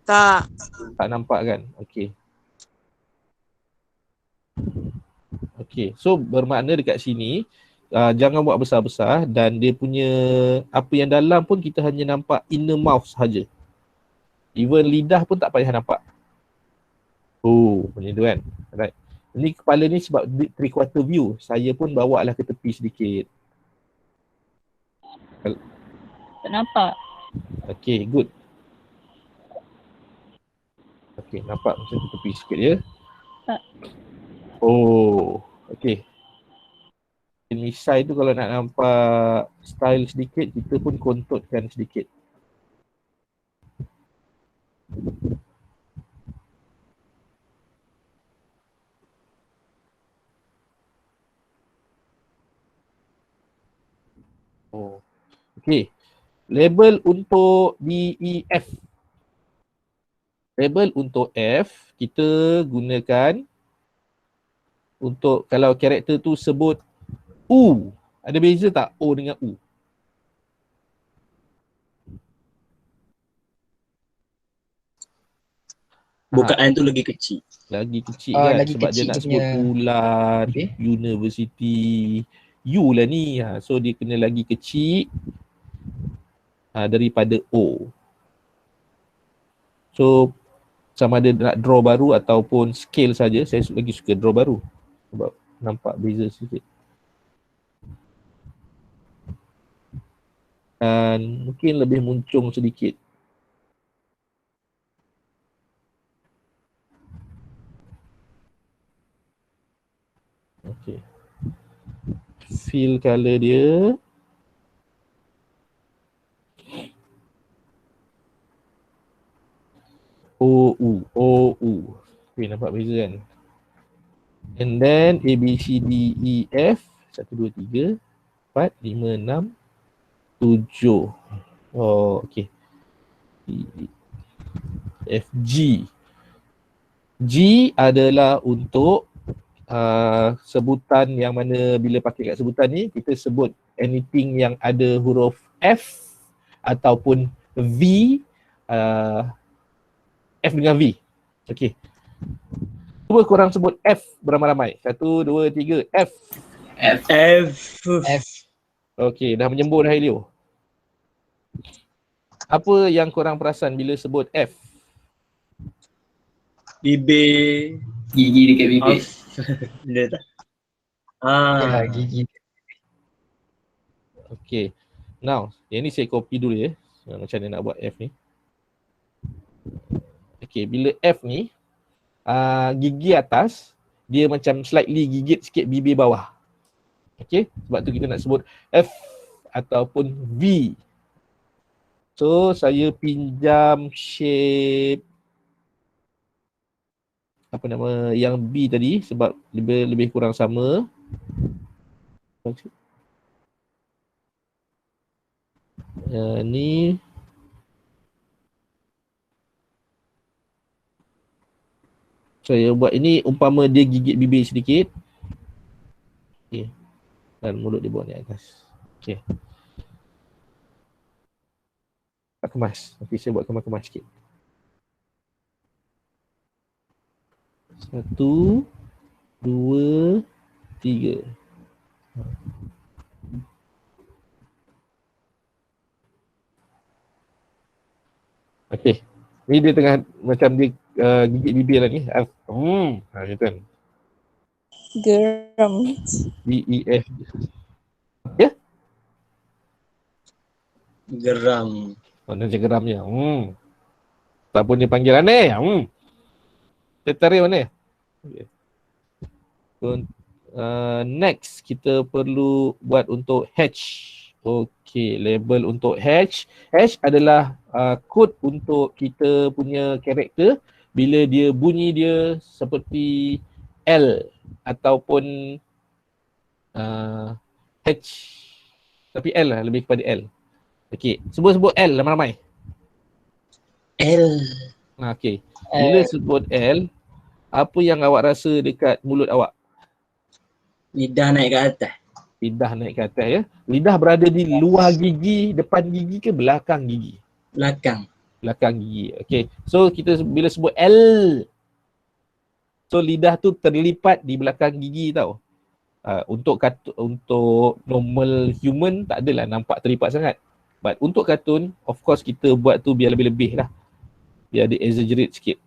Tak. Tak nampak kan? Okay. Okay, so bermakna dekat sini jangan buat besar-besar dan dia punya apa yang dalam pun kita hanya nampak inner mouth sahaja. Even lidah pun tak payah nampak. Oh, macam tu kan? Alright. Ini kepala ni sebab 3/4 view. Saya pun bawa lah ke tepi sedikit. Tak nampak. Okay, good. Okay, nampak macam tu tepi sikit ya. Tak. Oh, okay. Misai tu kalau nak nampak style sedikit, kita pun kontotkan sedikit. Oh, okay. Label untuk DEF. Label untuk F, kita gunakan untuk kalau karakter tu sebut U. Ada beza tak O dengan U? Bukaan tu lagi kecil. Lagi kecil kan lagi sebab dia kecil nak dia sebut punya ular, bibir. university, U lah ni. So dia kena lagi kecil daripada O. So sama ada nak draw baru ataupun scale saja, saya lagi suka draw baru sebab nampak beza sikit. Dan mungkin lebih muncung sedikit. Okay. Fill color dia. O-U. Okay, nampak beza kan? And then A, B, C, D, E, F 1, 2, 3 4, 5, 6, 7. Oh, okay. F, G. G adalah untuk sebutan yang mana bila pakai kat sebutan ni kita sebut anything yang ada huruf F ataupun V, F dengan V. Okay. Cuba korang sebut F beramai-ramai. 1, 2, 3, F. F. Okay, dah menyembur dah Helio. Apa yang korang perasan bila sebut F? Bibir. Gigi dekat bibir. Dia tak. Yalah, gigi. Okay. Now, yang ni saya copy dulu ya. Macam mana nak buat F ni. Okay, bila F ni gigi atas dia macam slightly gigit sikit bibir bawah. Okay, sebab tu kita nak sebut F ataupun V. So saya pinjam shape apa nama yang B tadi sebab lebih kurang sama. Ni saya buat ini umpama dia gigit bibir sedikit. Okay. Dan mulut dia buat ni atas. Okay. Kemas. Nanti saya buat kemas-kemas sikit. 1, 2, 3. Okay. Ni dia tengah macam dia gigit bibir lah ni. Macam tu kan. Geram. D, E, F. Ya? Geram. Oh, macam geram je. Tak pun dia panggil aneh. Tertarik mana? Okay. Next kita perlu buat untuk H. Okey, label untuk H. H adalah kod untuk kita punya karakter bila dia bunyi dia seperti L ataupun H. Tapi L lah, lebih kepada L. Okey, sebut L ramai-ramai. L. Okey. Bila sebut L, apa yang awak rasa dekat mulut awak? Lidah naik ke atas. Lidah naik ke atas ya. Lidah berada di luar gigi, depan gigi ke belakang gigi? Belakang. Belakang gigi. Okey. So kita bila sebut L, so lidah tu terlipat di belakang gigi tau. Untuk normal human tak adalah nampak terlipat sangat. But untuk kartun, of course kita buat tu biar lebih-lebih lah. Biar dia exaggerate sikit.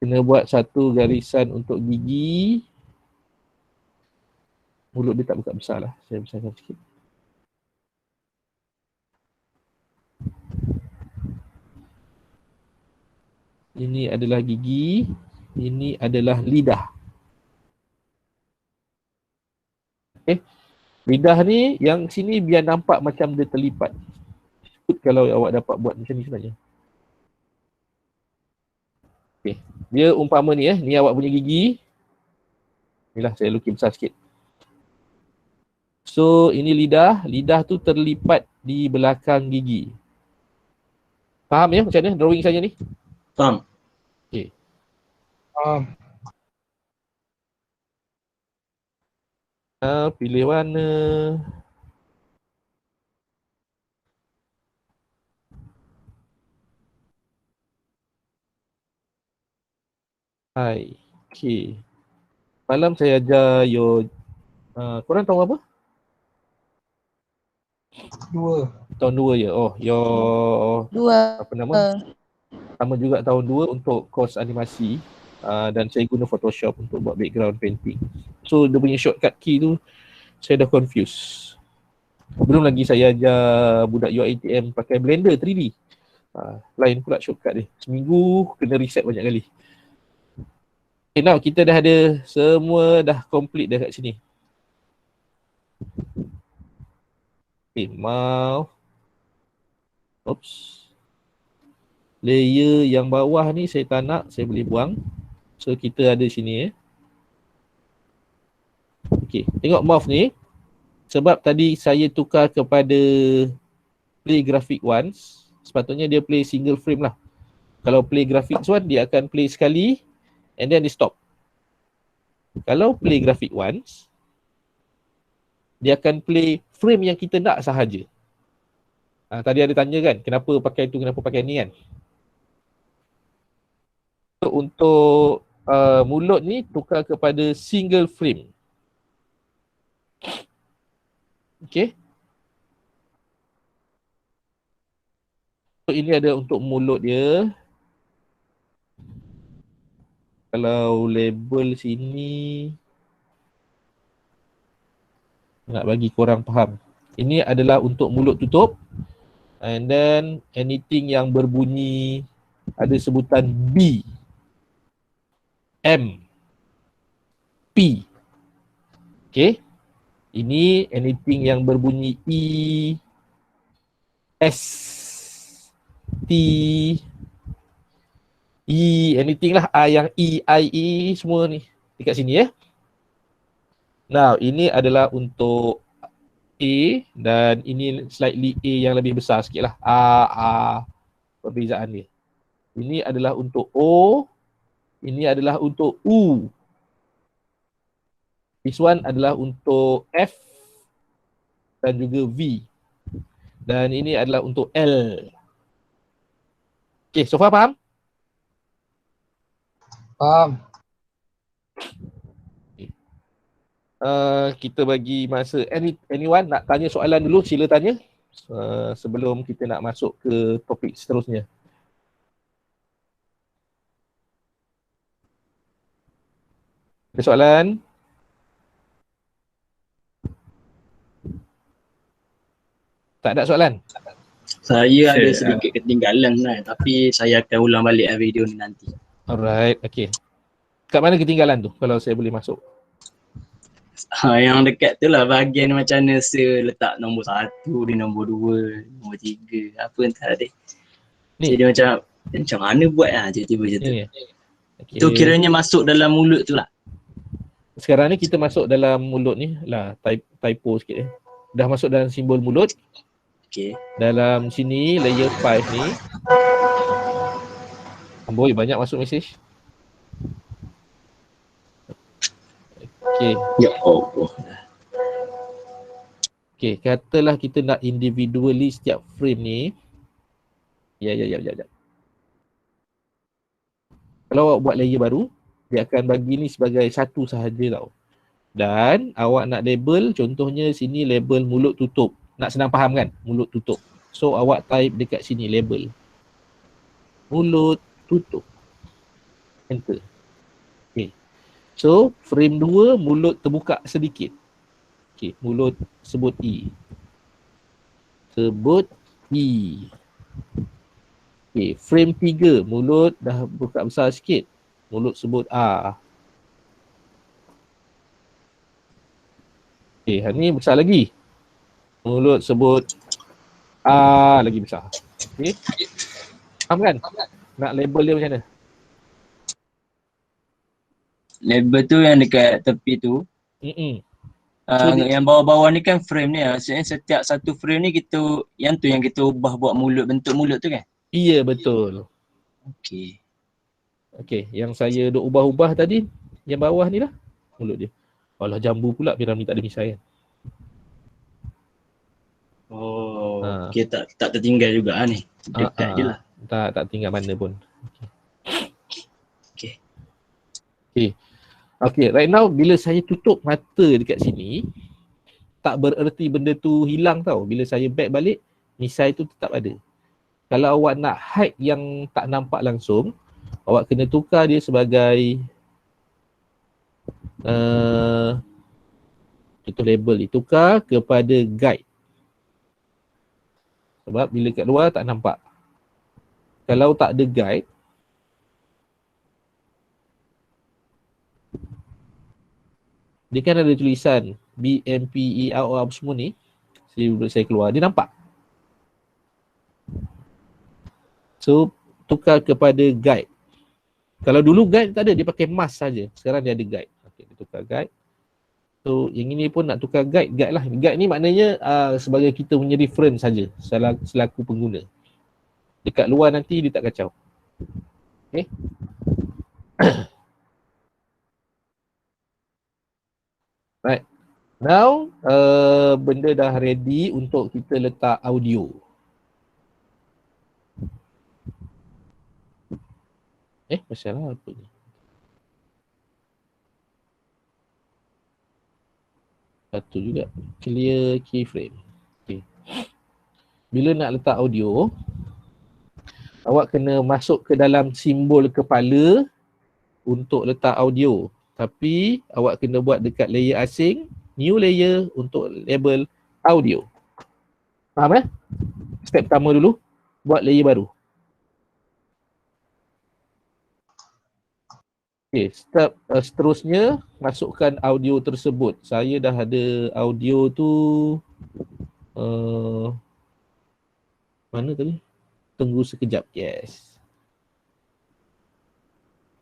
Kena buat satu garisan untuk gigi. Mulut dia tak buka besar lah. Saya besarkan sikit. Ini adalah gigi. Ini adalah lidah. Okay. Lidah ni yang sini biar nampak macam dia terlipat. Kalau awak dapat buat macam ni sebenarnya. Okay. Dia umpama ni ni awak punya gigi. Inilah saya lukis besar sikit. So ini lidah. Lidah tu terlipat di belakang gigi. Faham ya macam mana drawing saya ni? Faham. Okay. Pilih warna. Hai. Okay. Malam saya ajar korang tahun apa? 2. Tahun 2 ya? Oh, apa nama? Sama juga tahun 2 untuk course animasi. Dan saya guna Photoshop untuk buat background painting. So dia punya shortcut key tu saya dah confuse. Belum lagi saya ajar budak UiTM pakai Blender 3D. Lain pula shortcut dia. Seminggu kena reset banyak kali. Okay, now kita dah ada semua dah complete dah kat sini. Okay, mouth. Oops. Layer yang bawah ni saya tak nak, saya boleh buang. So kita ada sini ya. Okay, tengok mouth ni. Sebab tadi saya tukar kepada play graphic once, sepatutnya dia play single frame lah. Kalau play graphics one, dia akan play sekali and then dia stop. Kalau play graphic once, dia akan play frame yang kita nak sahaja. Tadi ada tanya kan, kenapa pakai tu, kenapa pakai ni kan. So, untuk mulut ni tukar kepada single frame. Okay. So, ini ada untuk mulut dia. Kalau label sini nak bagi korang faham. Ini adalah untuk mulut tutup. And then anything yang berbunyi ada sebutan B, M, P. Okay. Ini anything yang berbunyi E, S, T, E, anything lah, yang E, I, E, semua ni dekat sini ya. Now, ini adalah untuk A dan ini slightly A yang lebih besar sikit lah. Perbezaan dia. Ini adalah untuk O, ini adalah untuk U. This one adalah untuk F dan juga V. Dan ini adalah untuk L. Okay, so far faham? Faham. Kita bagi masa anyone nak tanya soalan dulu, sila tanya sebelum kita nak masuk ke topik seterusnya. Ada soalan? Tak ada soalan? Saya ada sedikit ketinggalan lah, tapi saya akan ulang balik video ni nanti. Alright, okay. Kat mana ketinggalan tu kalau saya boleh masuk? Yang dekat tu lah bahagian macam mana saya letak nombor 1, di nombor 2, nombor 3, apa entah deh. Ni? Jadi macam mana buat lah tiba-tiba macam tu. Ni. Okay. Tu kiranya masuk dalam mulut tu lah. Sekarang ni kita masuk dalam mulut ni lah, typo sikit Dah masuk dalam simbol mulut. Okay. Dalam sini layer 5 ni. Amboi, banyak masuk mesej. Okay. Ya Allah. Okay, katalah kita nak individually setiap frame ni. Ya. Kalau awak buat layer baru, dia akan bagi ni sebagai satu sahaja tau. Dan awak nak label, contohnya sini label mulut tutup. Nak senang faham kan? Mulut tutup. So awak type dekat sini label. Mulut tutup. Enter. Okay. So frame 2 mulut terbuka sedikit. Okay, mulut sebut E. Sebut E. Okay, frame 3 mulut dah buka besar sikit. Mulut sebut A. Okay, hari ni besar lagi. Mulut sebut A lagi besar. Okay. Faham kan? Nak label dia macam mana? Label tu yang dekat tepi tu. Yang bawah-bawah ni kan frame ni lah. Maksudnya setiap satu frame ni yang kita ubah buat mulut, bentuk mulut tu kan? Iya, betul. Okay. Okay, yang saya duk ubah-ubah tadi, yang bawah ni lah mulut dia. Alah, jambu pula Piramli tak ada misai kan. Oh, okay, tak tertinggal juga ni. Dekat je lah. Tak tinggal mana pun. Okay, right now bila saya tutup mata dekat sini, tak bererti benda tu hilang tau. Bila saya back balik, misai tu tetap ada. Kalau awak nak hide yang tak nampak langsung, awak kena tukar dia sebagai contoh label ni, tukar kepada guide. Sebab bila kat luar tak nampak. Kalau tak ada guide, dia kan ada tulisan BMPER apa semua ni. Saya keluar, dia nampak. So, tukar kepada guide. Kalau dulu guide tak ada, dia pakai mask saja. Sekarang dia ada guide. Okay, dia tukar guide. So, yang ini pun nak tukar guide lah. Guide ni maknanya sebagai kita punya reference saja selaku pengguna. Dekat luar nanti dia tak kacau. Okay. Right. Now, benda dah ready untuk kita letak audio. Masalah apa ni? Satu juga. Clear keyframe. Okay. Bila nak letak audio, awak kena masuk ke dalam simbol kepala untuk letak audio. Tapi awak kena buat dekat layer asing, new layer untuk label audio. Faham Step pertama dulu, buat layer baru. Okay, step seterusnya masukkan audio tersebut. Saya dah ada audio tu mana tadi? Tunggu sekejap. Yes.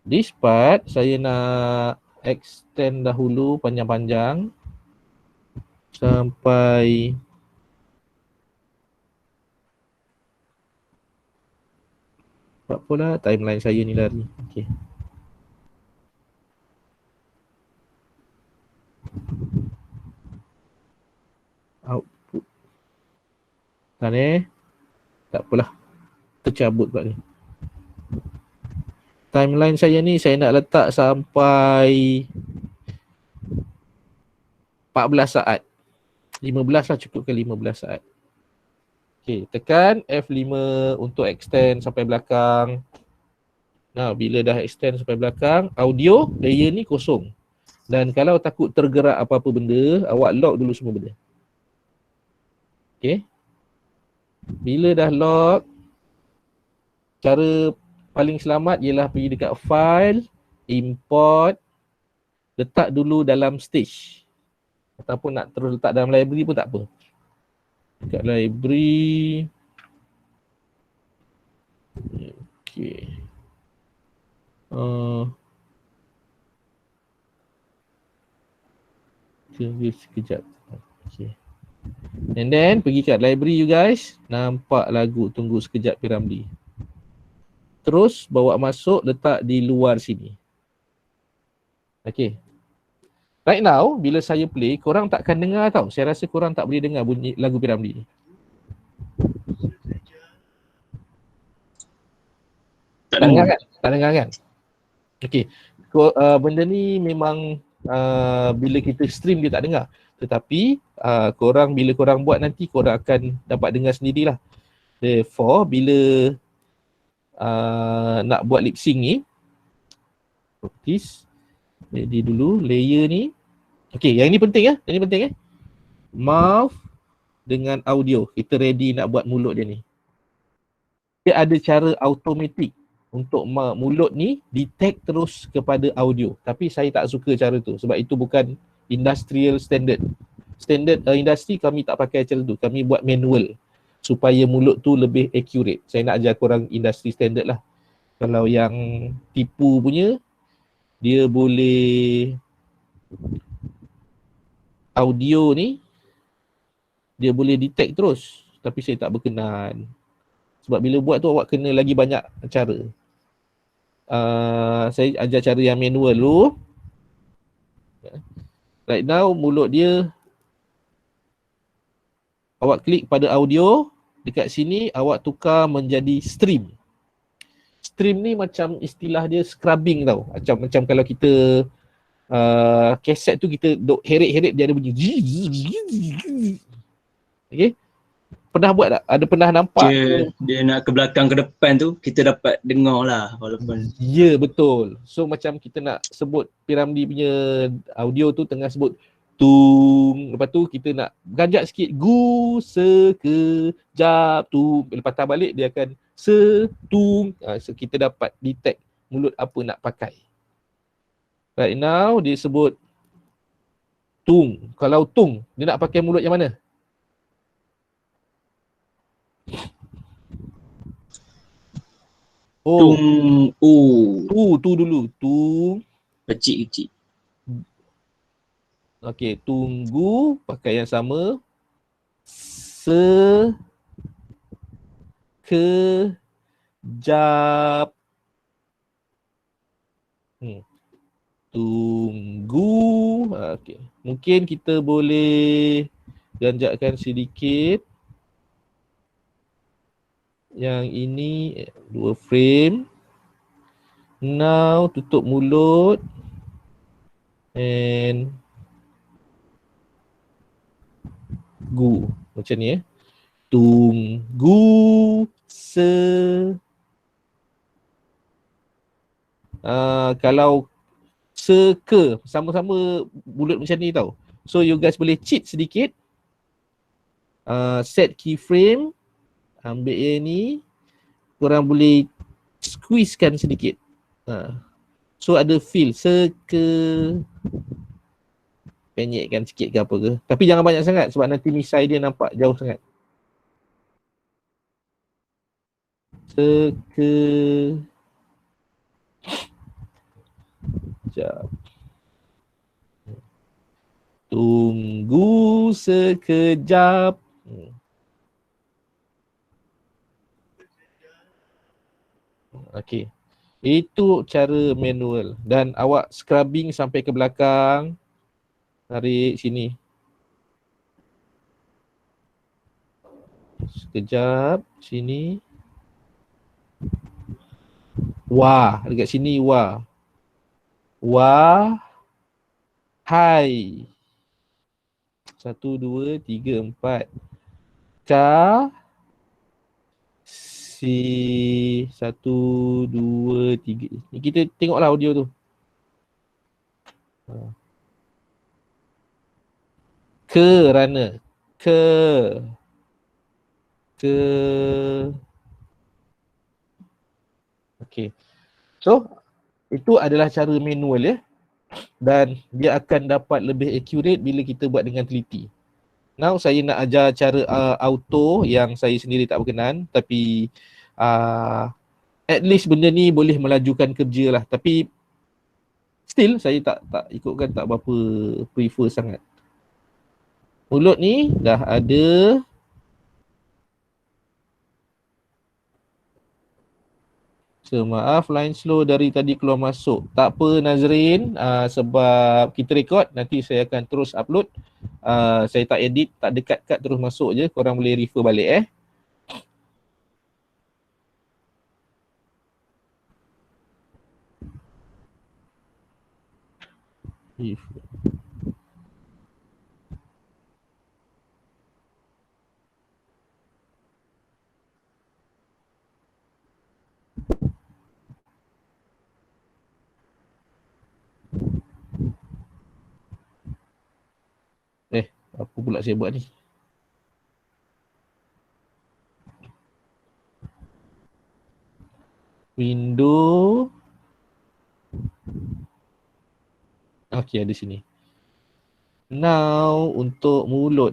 This part saya nak extend dahulu panjang-panjang sampai apa pula timeline saya ni lari. Okay. Output. Tak apalah. Tercabut pula ni. Timeline saya ni saya nak letak sampai 14 saat. 15 lah, cukupkan 15 saat. Okay, tekan F5 untuk extend sampai belakang. Nah, bila dah extend sampai belakang, audio layer ni kosong. Dan kalau takut tergerak apa-apa benda, awak lock dulu semua benda. Okay. Bila dah lock, cara paling selamat ialah pergi dekat file, import, letak dulu dalam stage. Ataupun nak terus letak dalam library pun tak apa. Dekat library. Okay. Tunggu sekejap. Okay. And then pergi kat library you guys. Nampak lagu Tunggu Sekejap P. Ramlee. Terus bawa masuk, letak di luar sini. Okay. Right now, bila saya play, korang takkan dengar tau. Saya rasa korang tak boleh dengar bunyi lagu P. Ramlee ni. Tak dengar kan? Tak dengar kan? Okay. Benda ni memang bila kita stream dia tak dengar. Tetapi korang, bila korang buat nanti, korang akan dapat dengar sendirilah. Therefore, bila nak buat lip sync ni, practice. Jadi dulu layer ni. Okay, yang ni penting ya. Yang ni penting Mouth dengan audio. Kita ready nak buat mulut dia ni. Dia ada cara automatik untuk mulut ni detect terus kepada audio. Tapi saya tak suka cara tu sebab itu bukan industrial standard. Standard industri kami tak pakai cara tu. Kami buat manual supaya mulut tu lebih accurate. Saya nak ajar korang industri standard lah. Kalau yang tipu punya, dia boleh audio ni dia boleh detect terus. Tapi saya tak berkenan. Sebab bila buat tu awak kena lagi banyak cara. Saya ajar cara yang manual dulu. Right now mulut dia, awak klik pada audio. Dekat sini awak tukar menjadi stream. Stream ni macam istilah dia scrubbing tau. Macam kalau kita kaset tu kita duk heret-heret dia ada bunyi. Okay. Pernah buat tak? Ada pernah nampak? Dia nak ke belakang ke depan tu kita dapat dengar lah walaupun. Ya, betul. So macam kita nak sebut P. Ramlee punya audio tu tengah sebut tung. Lepas tu kita nak ganjak sikit gu sekejap tu. Lepas tak balik dia akan setung. So kita dapat detect mulut apa nak pakai. Right now dia sebut tung. Kalau tung, dia nak pakai mulut yang mana? Oh, tu dulu. Tung. Kecil-kecil. Okey, tunggu pakai yang sama. Sekejap. Tunggu. Okey. Mungkin kita boleh ganjakkan sedikit. Yang ini 2 frame. Now tutup mulut. And gu. Macam ni Tunggu kalau seke sama-sama mulut macam ni tau. So you guys boleh cheat sedikit. Set keyframe. Ambil yang ni. Korang boleh squeeze-kan sedikit. So ada feel penyekkan sikit ke apa ke. Tapi jangan banyak sangat sebab nanti misai dia nampak jauh sangat. Sekejap. Tunggu sekejap. Okey. Itu cara manual. Dan awak scrubbing sampai ke belakang. Tarik sini. Sekejap. Sini. Wah. Dekat sini wah. Wah. Hai. 1, 2, 3, 4. Ka. Si 1, 2, 3. Ni kita tengoklah audio tu. Kerana. Okay. So, itu adalah cara manual ya. Dan dia akan dapat lebih accurate bila kita buat dengan teliti. Now saya nak ajar cara auto yang saya sendiri tak berkenan, tapi at least benda ni boleh melajukan kerja lah. Tapi still saya tak ikutkan, tak berapa prefer sangat. Mulut ni dah ada. So, maaf line slow dari tadi keluar masuk. Tak apa Nazrin, sebab kita record, nanti saya akan terus upload. Saya tak edit, tak dekat-kat, terus masuk je. Korang boleh refer balik apa pula saya buat ni? Window. Okay, ada sini. Now untuk mulut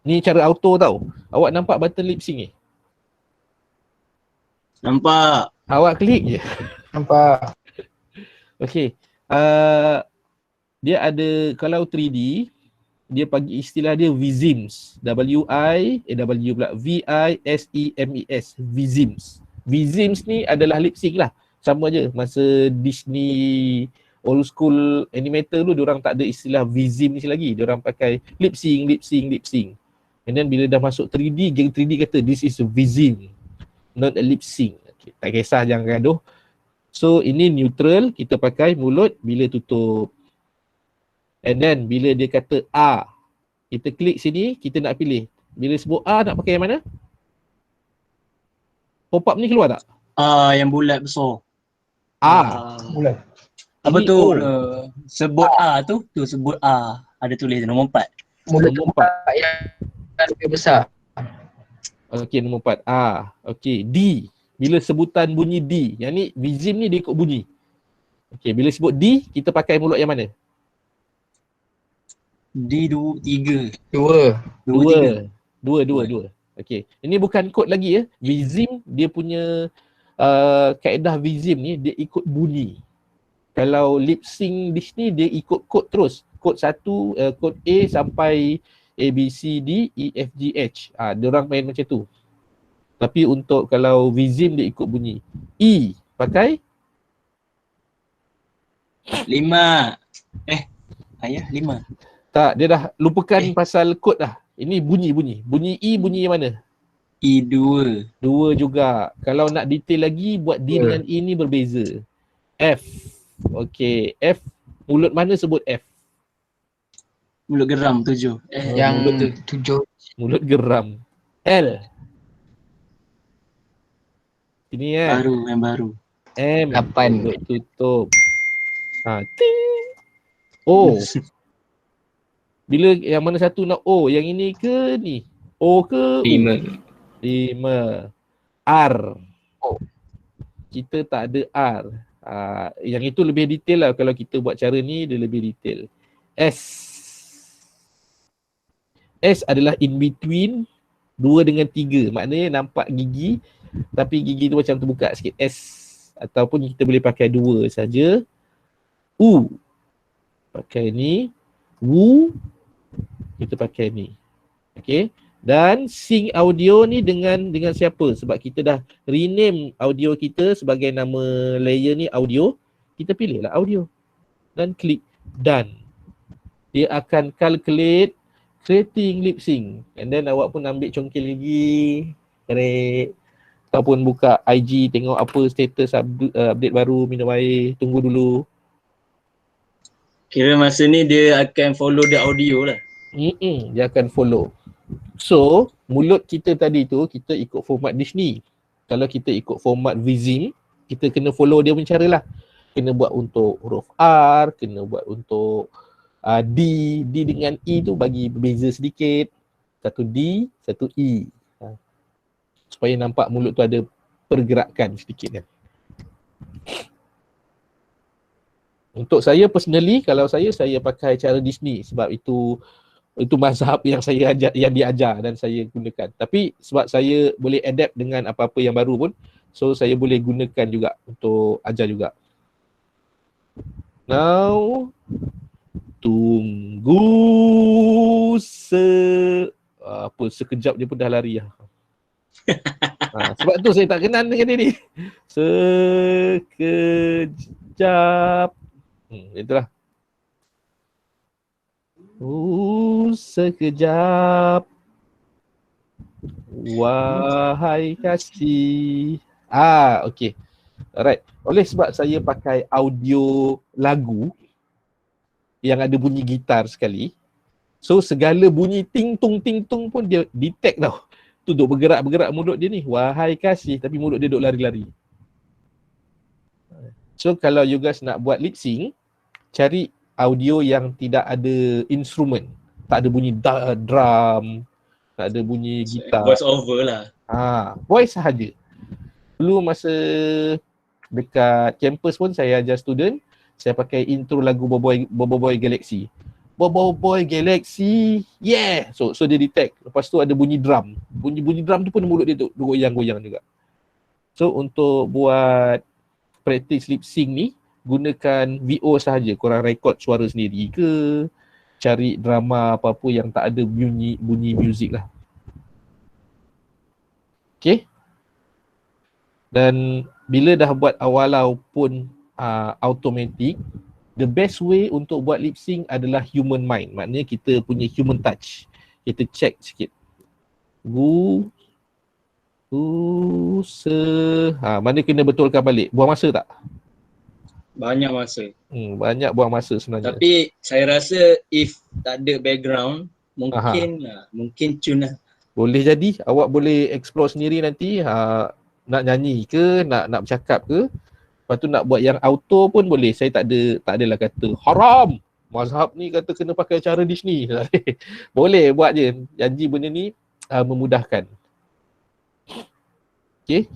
ni cara auto tau. Awak nampak button lip sync ni? Nampak. Awak klik je. Nampak. Okay. Dia ada, kalau 3D, dia bagi istilah dia VISEMS. V-I-S-E-M-E-S. VISEMS. VISEMS ni adalah lip sync lah. Sama je. Masa Disney old school animator tu, diorang tak ada istilah VISEMS lagi. Diorang pakai lip sync. And then bila dah masuk 3D, geng 3D kata this is a VISEM, not a lip sync. Okay, tak kisah, jangan gaduh. So ini neutral, kita pakai mulut bila tutup. And then bila dia kata A, kita klik sini, kita nak pilih. Bila sebut A, nak pakai yang mana? Pop-up ni keluar tak? Yang bulat besar. Bulat. Apa Ini tu? O. Sebut A tu sebut A. Ada tulis nombor 4. Mulut Nombor 4. yang lebih besar. Okey, nombor 4. A. Okey, D. Bila sebutan bunyi D. Yang ni, VISEM ni dia ikut bunyi. Okey, bila sebut D, kita pakai mulut yang mana? D 3. Dua. Dua. Okey. Ini bukan kod lagi ya. VISEM dia punya kaedah VISEM ni dia ikut bunyi. Kalau lip sync Disney dia ikut kod terus. Kod 1, kod A sampai A, B, C, D, E, F, G, H. Diorang main macam tu. Tapi untuk kalau VISEM dia ikut bunyi. E pakai 5. Ayah 5. tak, dia dah lupakan pasal kod dah. Ini bunyi. Bunyi E bunyi yang mana? E 2. 2 juga. Kalau nak detail lagi, buat D dengan E ni berbeza. F. Okey, F. Mulut mana sebut F? Mulut geram 7. Yang mulut tu. 7. Mulut geram. L. Ini Yang baru. M. 8. Mulut tutup. Ting. O. Bila yang mana satu nak O? Yang ini ke ni? O ke U? 5. 5. R. O. Kita tak ada R. Yang itu lebih detail lah. Kalau kita buat cara ni, dia lebih detail. S. S adalah in between 2 dengan 3. Maknanya nampak gigi, tapi gigi tu macam terbuka sikit. S. Ataupun kita boleh pakai 2 saja. U. Pakai ni. W. Kita pakai ni. Okay. Dan sync audio ni dengan siapa? Sebab kita dah rename audio kita sebagai nama layer ni audio. Kita pilihlah audio. Dan klik done. Dia akan calculate creating lip sync. And then awak pun ambil congkil gigi. Kerek. Ataupun buka IG tengok apa status update baru, minum air, tunggu dulu. Kira masa ni dia akan follow the audio lah. Dia akan follow. So, mulut kita tadi tu, kita ikut format Disney. Kalau kita ikut format VISEM, kita kena follow dia punya cara lah. Kena buat untuk huruf R, kena buat untuk D dengan E tu bagi berbeza sedikit. Satu D, satu E. Supaya nampak mulut tu ada pergerakan sedikit kan. Untuk saya personally, kalau saya pakai cara Disney sebab itu mazhab yang saya ajar, yang diajar dan saya gunakan. Tapi sebab saya boleh adapt dengan apa-apa yang baru pun, so saya boleh gunakan juga untuk ajar juga. Now, tunggu sekejap je pun dah lari lah. Sebab tu saya tak kenal dengan dia ni. Sekejap. Itulah. Sekejap. Wahai kasih. Okay. Alright. Oleh sebab saya pakai audio lagu yang ada bunyi gitar sekali, so segala bunyi ting-tung pun dia detect tau. Tu duk bergerak mulut dia ni. Wahai kasih. Tapi mulut dia duk lari-lari. So kalau you guys nak buat lip sync, cari audio yang tidak ada instrumen. Tak ada bunyi drum, tak ada bunyi gitar. Voice over lah. Voice sahaja. Dulu masa dekat campus pun saya ajar student, saya pakai intro lagu Boboiboy Galaxy. Boboiboy Galaxy, yeah! So dia detect. Lepas tu ada bunyi drum. Bunyi drum tu pun mulut dia goyang-goyang juga. So untuk buat practice lip sync ni, gunakan VO sahaja. Korang rekod suara sendiri ke, cari drama apa-apa yang tak ada bunyi muzik lah. Okay. Dan bila dah buat awalau pun automatic, the best way untuk buat lip sync adalah human mind. Maknanya kita punya human touch. Kita check sikit. Mana kena betulkan balik. Buang masa tak? Banyak masa. Banyak buang masa sebenarnya. Tapi saya rasa if tak ada background, mungkin tune lah. Boleh jadi. Awak boleh explore sendiri nanti. Nak nyanyi ke, nak bercakap ke. Lepas tu nak buat yang auto pun boleh. Saya tak adalah kata haram. Mazhab ni kata kena pakai cara Disney. Boleh buat je. Janji benda ni memudahkan. Okay.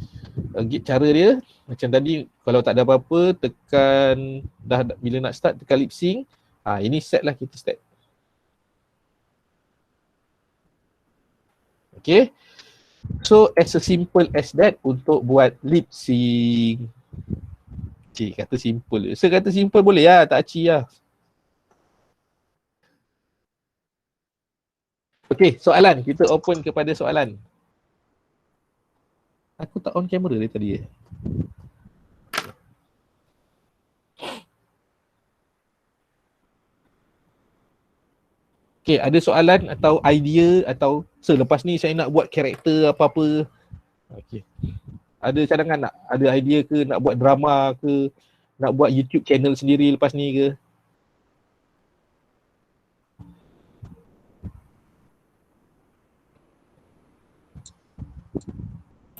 Cara dia macam tadi, kalau tak ada apa-apa, tekan bila nak start tekan lip sync. Ini set lah, kita start. Okay. So as simple as that untuk buat lip sync. Kata simple. Saya kata simple boleh lah, tak aci lah. Okay, soalan. Kita open kepada soalan. Aku tak on kamera dia tadi. Okay, ada soalan atau idea atau selepas ni saya nak buat karakter apa-apa. Okay. Ada cadangan tak? Ada idea ke nak buat drama ke? Nak buat YouTube channel sendiri lepas ni ke?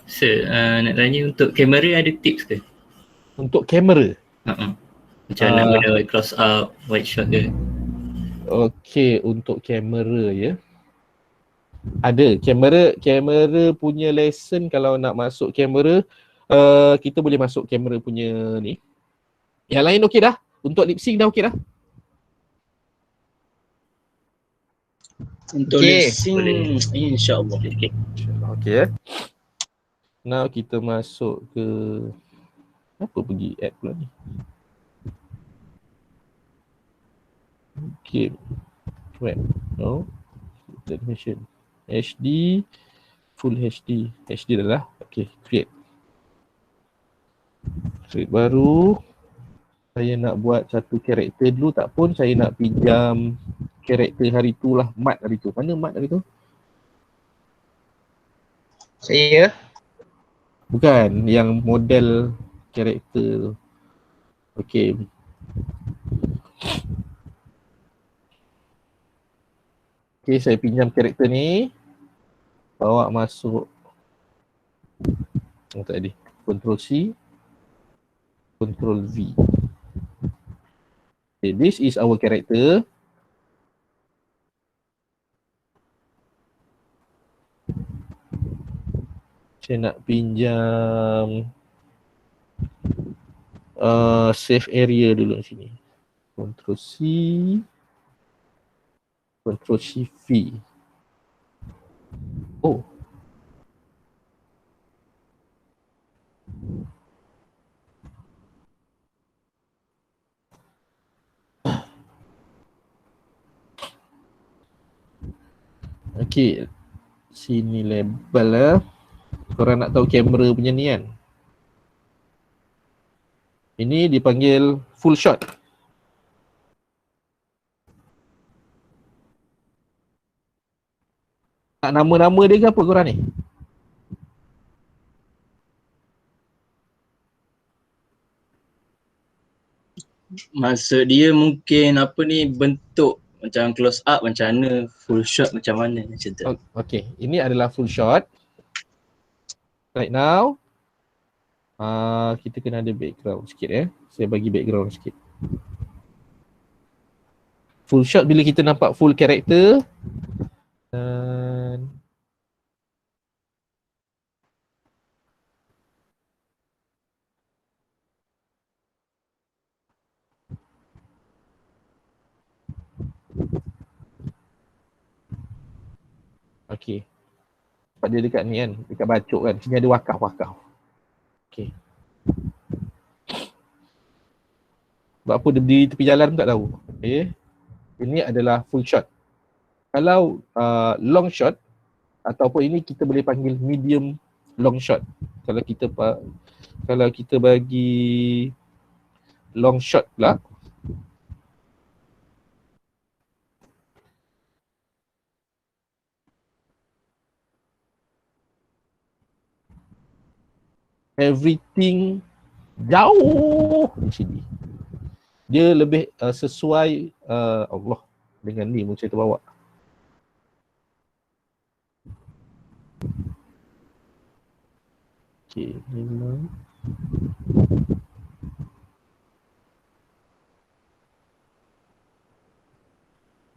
Sir, nak tanya untuk kamera ada tips ke? Untuk kamera? Macam mana guna close up, wide shot ke? Okay, untuk kamera ya. Ada kamera punya lesson. Kalau nak masuk kamera, kita boleh masuk kamera punya ni. Yang lain okey dah? Untuk lip sync dah okey dah? Untuk lip sync, insyaAllah. Okay. Now kita masuk ke apa pergi add pula ni? Okay. Web. No. Definition. HD. Full HD. HD dah lah. Okay. Create. Create baru. Saya nak buat satu karakter dulu tak pun. Saya nak pinjam karakter hari tu lah. Mat hari tu. Mana Mat hari tu? Saya. Bukan. Yang model karakter. Okay. Okay, saya pinjam karakter ni. Bawa masuk. Tadi. Ctrl C. Ctrl V. Okay, this is our character. Saya nak pinjam save area dulu sini. Ctrl C, Ctrl Shift V. Oh. Okey. Sini label lah. Korang nak tahu kamera punya ni kan? Ini dipanggil full shot. Nak nama-nama dia ke apa korang ni? Maksud dia mungkin apa ni, bentuk macam close up macam mana, full shot macam mana macam tu. Okay, ini adalah full shot. Right now, kita kena ada background sikit Saya bagi background sikit. Full shot bila kita nampak full character. Dan okay. Sebab dia dekat ni kan, dekat bacok kan. Sini ada wakaf. Okay. Sebab apa dia berdiri tepi jalan pun tak tahu. Okay. Ini adalah full shot. Kalau long shot ataupun ini kita boleh panggil medium long shot. Kalau kita bagi long shot pula, everything jauh di sini. Dia lebih sesuai Allah dengan ni mungkin saya terbawa. Okey, memang.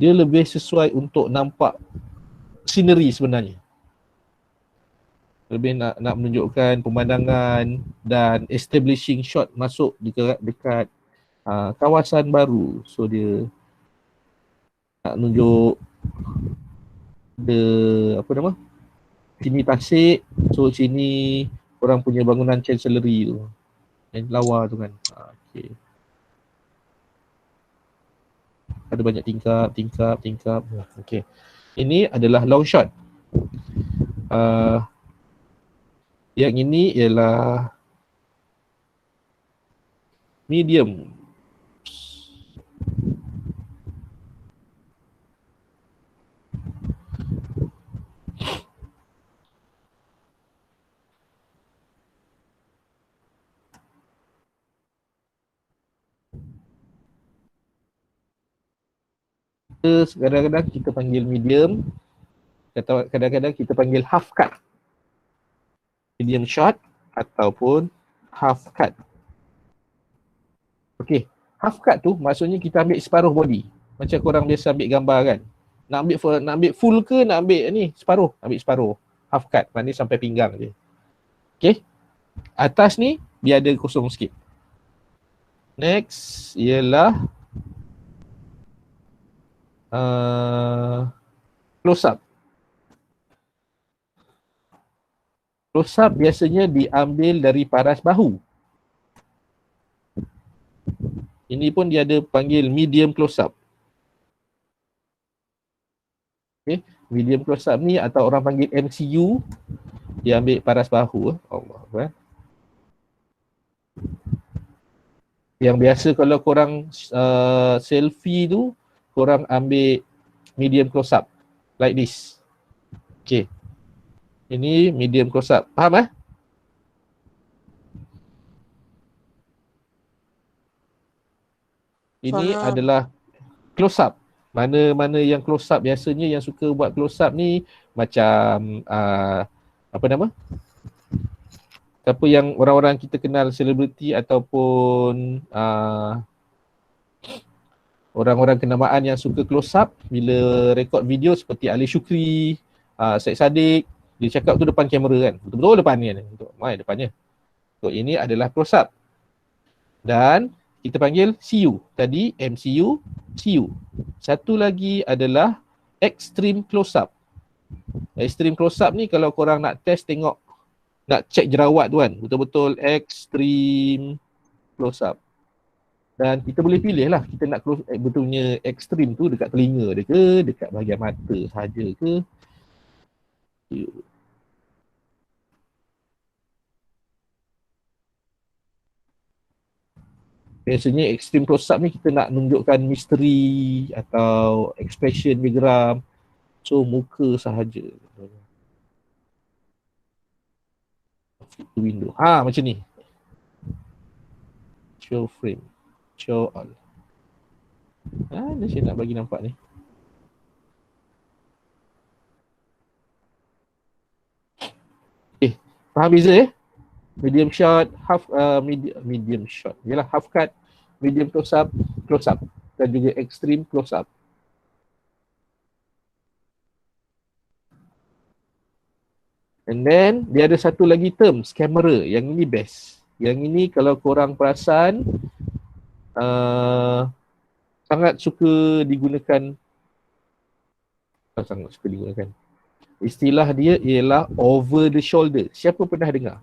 Dia lebih sesuai untuk nampak scenery sebenarnya. Lebih nak menunjukkan pemandangan dan establishing shot masuk dekat kawasan baru. So dia nak tunjuk sini tasik, so sini orang punya bangunan chancellery tu yang lawa tu kan. Okay. Ada banyak tingkap. Okay. Ini adalah long shot. Yang ini ialah medium. Kadang-kadang kita panggil medium, kadang-kadang kita panggil half cut. Medium shot ataupun half cut. Okey, half cut tu maksudnya kita ambil separuh body. Macam korang biasa ambil gambar kan. Nak ambil full ke nak ambil ni separuh? Ambil separuh. Half cut, maknanya sampai pinggang je. Okey. Atas ni biar ada kosong sikit. Next ialah close up. Close up biasanya diambil dari paras bahu. Ini pun dia ada panggil medium close up. Okay. Medium close up ni atau orang panggil MCU, dia ambil paras bahu. Allah. Yang biasa kalau korang selfie tu, korang ambil medium close up like this. Okay. Ini medium close up. Faham Ini Faham. adalah close up. Mana-mana yang close up biasanya yang suka buat close up ni macam apa yang orang-orang kita kenal selebriti ataupun orang-orang kenamaan yang suka close up bila rekod video seperti Ali Shukri, Syed Saddiq, Dia cakap tu depan kamera kan. Betul-betul depan ni kan. Untuk depannya. So ini adalah close up. Dan kita panggil CU. Tadi MCU, CU. Satu lagi adalah extreme close up. Extreme close up ni kalau korang nak test tengok, nak check jerawat tu kan, betul-betul extreme close up. Dan kita boleh pilih lah, kita nak close betulnya extreme tu dekat telinga dia ke, dekat bahagian mata sahaja ke. Biasanya extreme close up ni kita nak tunjukkan misteri atau expression diagram. So muka sahaja. Window. Macam ni. Show frame. Show all. Ni saya nak bagi nampak ni. Faham beza medium shot, half medium shot. Yalah, half cut, medium close up dan juga extreme close up. And then dia ada satu lagi terms, kamera. Yang ini best. Yang ini kalau korang perasan sangat suka digunakan. Istilah dia ialah over the shoulder. Siapa pernah dengar?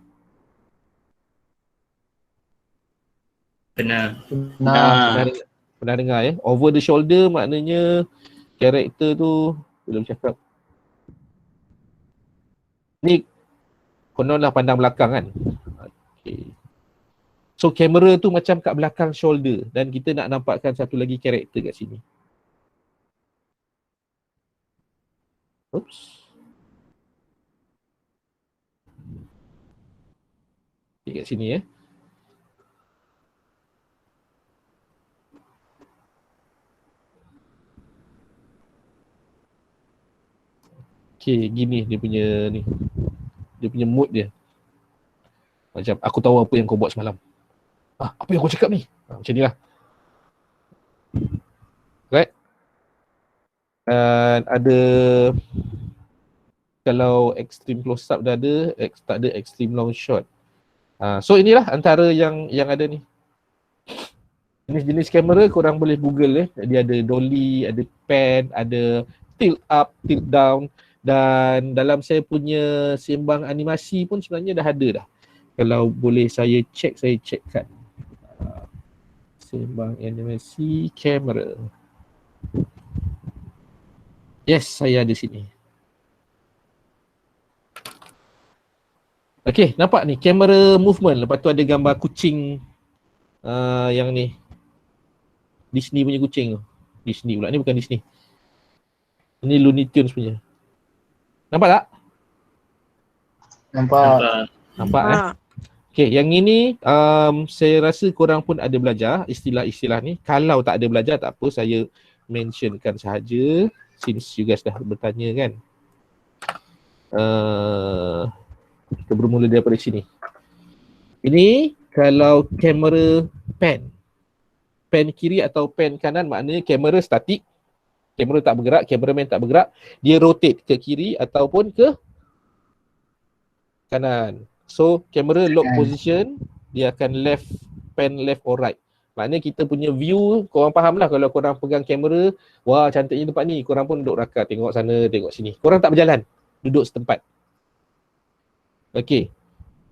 Pernah. Pernah dengar ya? Over the shoulder maknanya karakter tu belum cakap. Ni kononlah pandang belakang kan. Okay. So kamera tu macam kat belakang shoulder dan kita nak nampakkan satu lagi karakter kat sini. Oops. Okay, kat sini ya. Okay, gini dia punya ni. Dia punya mood dia. Macam aku tahu apa yang kau buat semalam. Apa yang kau cakap ni? Macam ni lah. Right? Dan ada, kalau extreme close up dah ada, tak ada extreme long shot. So inilah antara yang ada ni. Jenis-jenis kamera korang boleh google Dia ada dolly, ada pan, ada tilt up, tilt down. Dan dalam saya punya sembang animasi pun sebenarnya dah ada dah. Kalau boleh saya check kat sembang animasi kamera. Yes, saya ada sini. Okay, nampak ni kamera movement. Lepas tu ada gambar kucing yang ni. Disney punya kucing tu. Disney pula, ni bukan Disney. Ini Looney Tunes punya. Nampak tak? Nampak. Okay, yang ini saya rasa korang pun ada belajar istilah-istilah ni. Kalau tak ada belajar tak apa, saya mentionkan sahaja since you guys dah bertanya kan. Kita bermula daripada sini. Ini kalau kamera pan. Pan kiri atau pan kanan maknanya kamera statik. Kamera tak bergerak, kameraman tak bergerak. Dia rotate ke kiri ataupun ke kanan. So, kamera lock position, dia akan pan left or right. Maknanya kita punya view, korang faham lah kalau korang pegang kamera, wah cantiknya tempat ni. Korang pun duduk rakat, tengok sana, tengok sini. Korang tak berjalan, duduk setempat. Okay.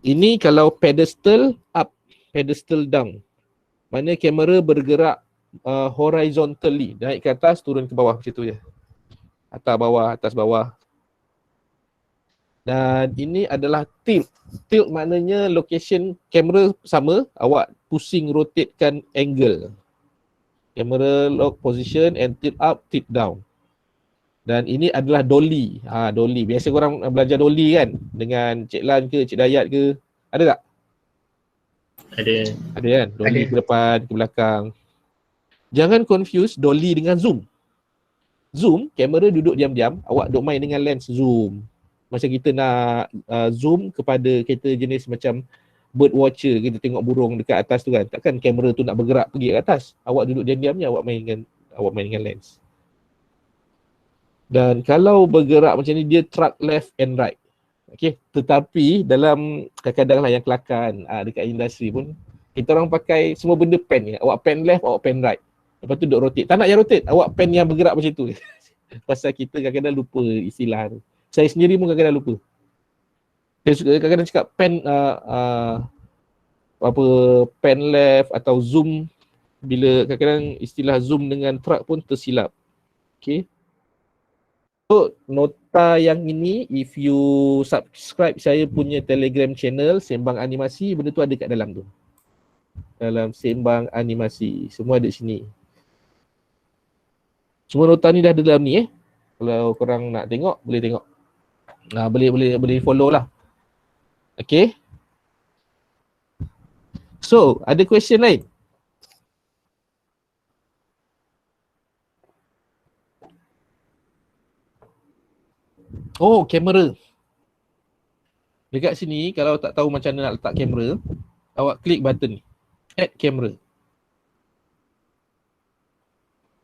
Ini kalau pedestal up, pedestal down. Maknanya kamera bergerak horizontally, naik ke atas, turun ke bawah macam tu je. Atas bawah, atas bawah. Dan ini adalah tilt. Tilt maknanya location kamera sama, awak pusing rotatekan angle. Kamera lock position and tilt up, tilt down. Dan ini adalah dolly. Dolly. Biasa korang belajar dolly kan? Dengan Cik Lan ke, Cik Dayat ke. Ada tak? Ada. Ada kan? Dolly ke depan, ke belakang. Jangan confuse dolly dengan zoom. Zoom, kamera duduk diam-diam, awak duk main dengan lens zoom. Macam kita nak zoom kepada kereta jenis macam bird watcher, kita tengok burung dekat atas tu kan. Takkan kamera tu nak bergerak pergi ke atas. Awak duduk diam-diamnya, awak main dengan lens. Dan kalau bergerak macam ni, dia track left and right. Okay, tetapi dalam kadang-kadang lah yang kelakar dekat industri pun, kita orang pakai semua benda pen ni. Awak pen left, awak pen right. Lepas tu duk rotate. Tak nak yang rotate, awak pen yang bergerak macam tu. Pasal kita kadang-kadang lupa istilah tu. Saya sendiri pun kadang-kadang lupa. Saya kadang-kadang cakap pen pen left atau zoom, bila kadang-kadang istilah zoom dengan track pun tersilap. Okay. So, nota yang ini, if you subscribe saya punya Telegram channel Sembang Animasi, benda tu ada kat dalam tu. Dalam Sembang Animasi. Semua ada sini. Semua nota ni dah ada dalam ni Kalau korang nak tengok, boleh tengok. Boleh follow lah. Okay. So, ada question lain? Oh, kamera. Dekat sini, kalau tak tahu macam mana nak letak kamera, awak klik button ni. Add camera.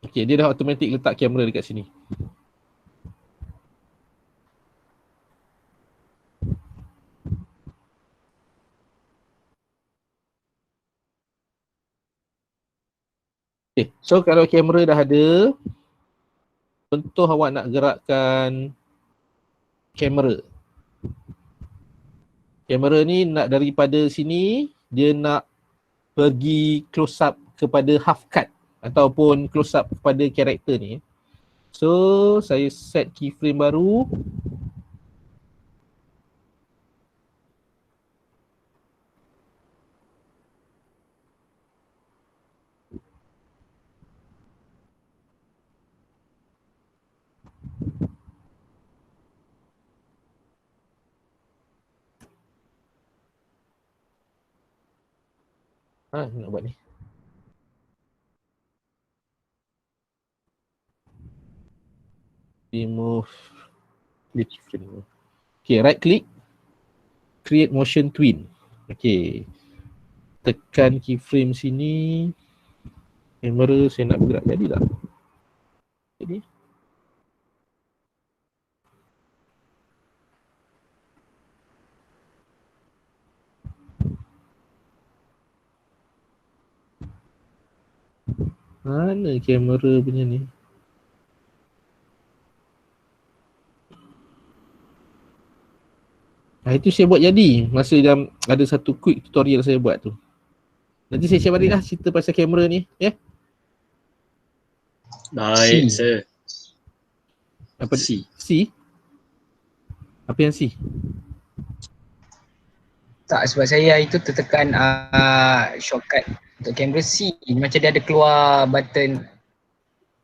Okay, dia dah automatic letak kamera dekat sini. Okay, so kalau kamera dah ada, contoh awak nak gerakkan kamera. Kamera ni nak daripada sini, dia nak pergi close up kepada half cut ataupun close up kepada karakter ni. So, saya set keyframe baru. Nak buat ni. Remove keyframe. Okay, right click. Create motion twin. Okay. Tekan keyframe sini. Kamera saya nak bergerak, jadi tak? Jadi. Mana kamera punya ni? Itu saya buat jadi masa jam ada satu quick tutorial saya buat tu. Nanti saya share balik lah cerita pasal kamera ni, ya. Baik, sir. Apa C. C? Apa yang C? Tak, sebab saya itu tertekan shortcut untuk kamera C. Macam dia ada keluar button,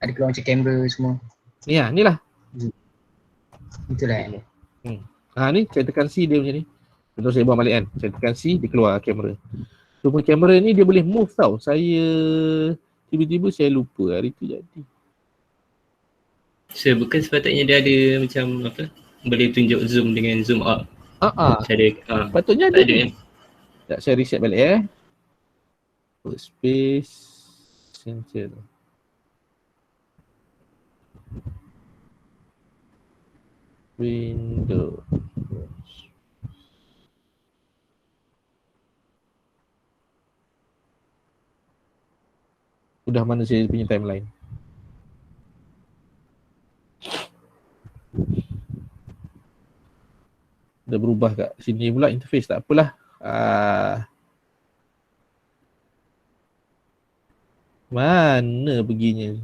ada keluar macam kamera semua. Ni lah, ni lah. Itulah. Ni saya tekan C dia macam ni. Contoh saya buat balik kan. Saya tekan C, dia keluar kamera. Cuma kamera ni dia boleh move tau. Saya tiba-tiba saya lupa hari tu jadi. So bukan sepatutnya dia ada macam apa? Boleh tunjuk zoom dengan zoom out. Patutnya ada. Kan? Tak, saya reset balik Put space center. Window. Udah mana saya punya timeline? Dah berubah kat sini pula interface, tak apalah. Mana perginya?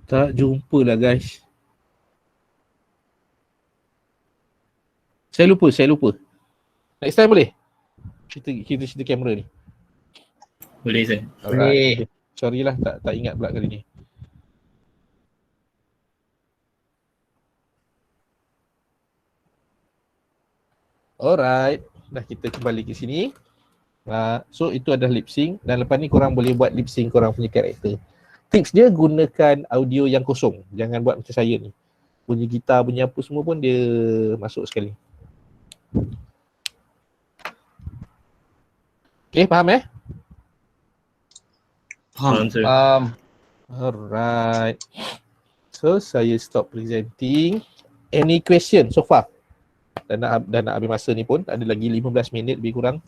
Tak jumpa lah guys. Saya lupa. Next time boleh? Kita cerita kamera ni. Boleh sir. Boleh. Sorry lah tak ingat pula kali ni. Alright, dah kita kembali ke sini. So itu adalah lip sync dan lepas ni korang boleh buat lip sync korang punya karakter. Tips dia gunakan audio yang kosong. Jangan buat macam saya ni. Bunyi gitar, bunyi apa semua pun dia masuk sekali. Okay, faham Faham sir. Alright. So saya stop presenting. Any question so far? Dah nak habis masa ni pun, ada lagi 15 minit lebih kurang.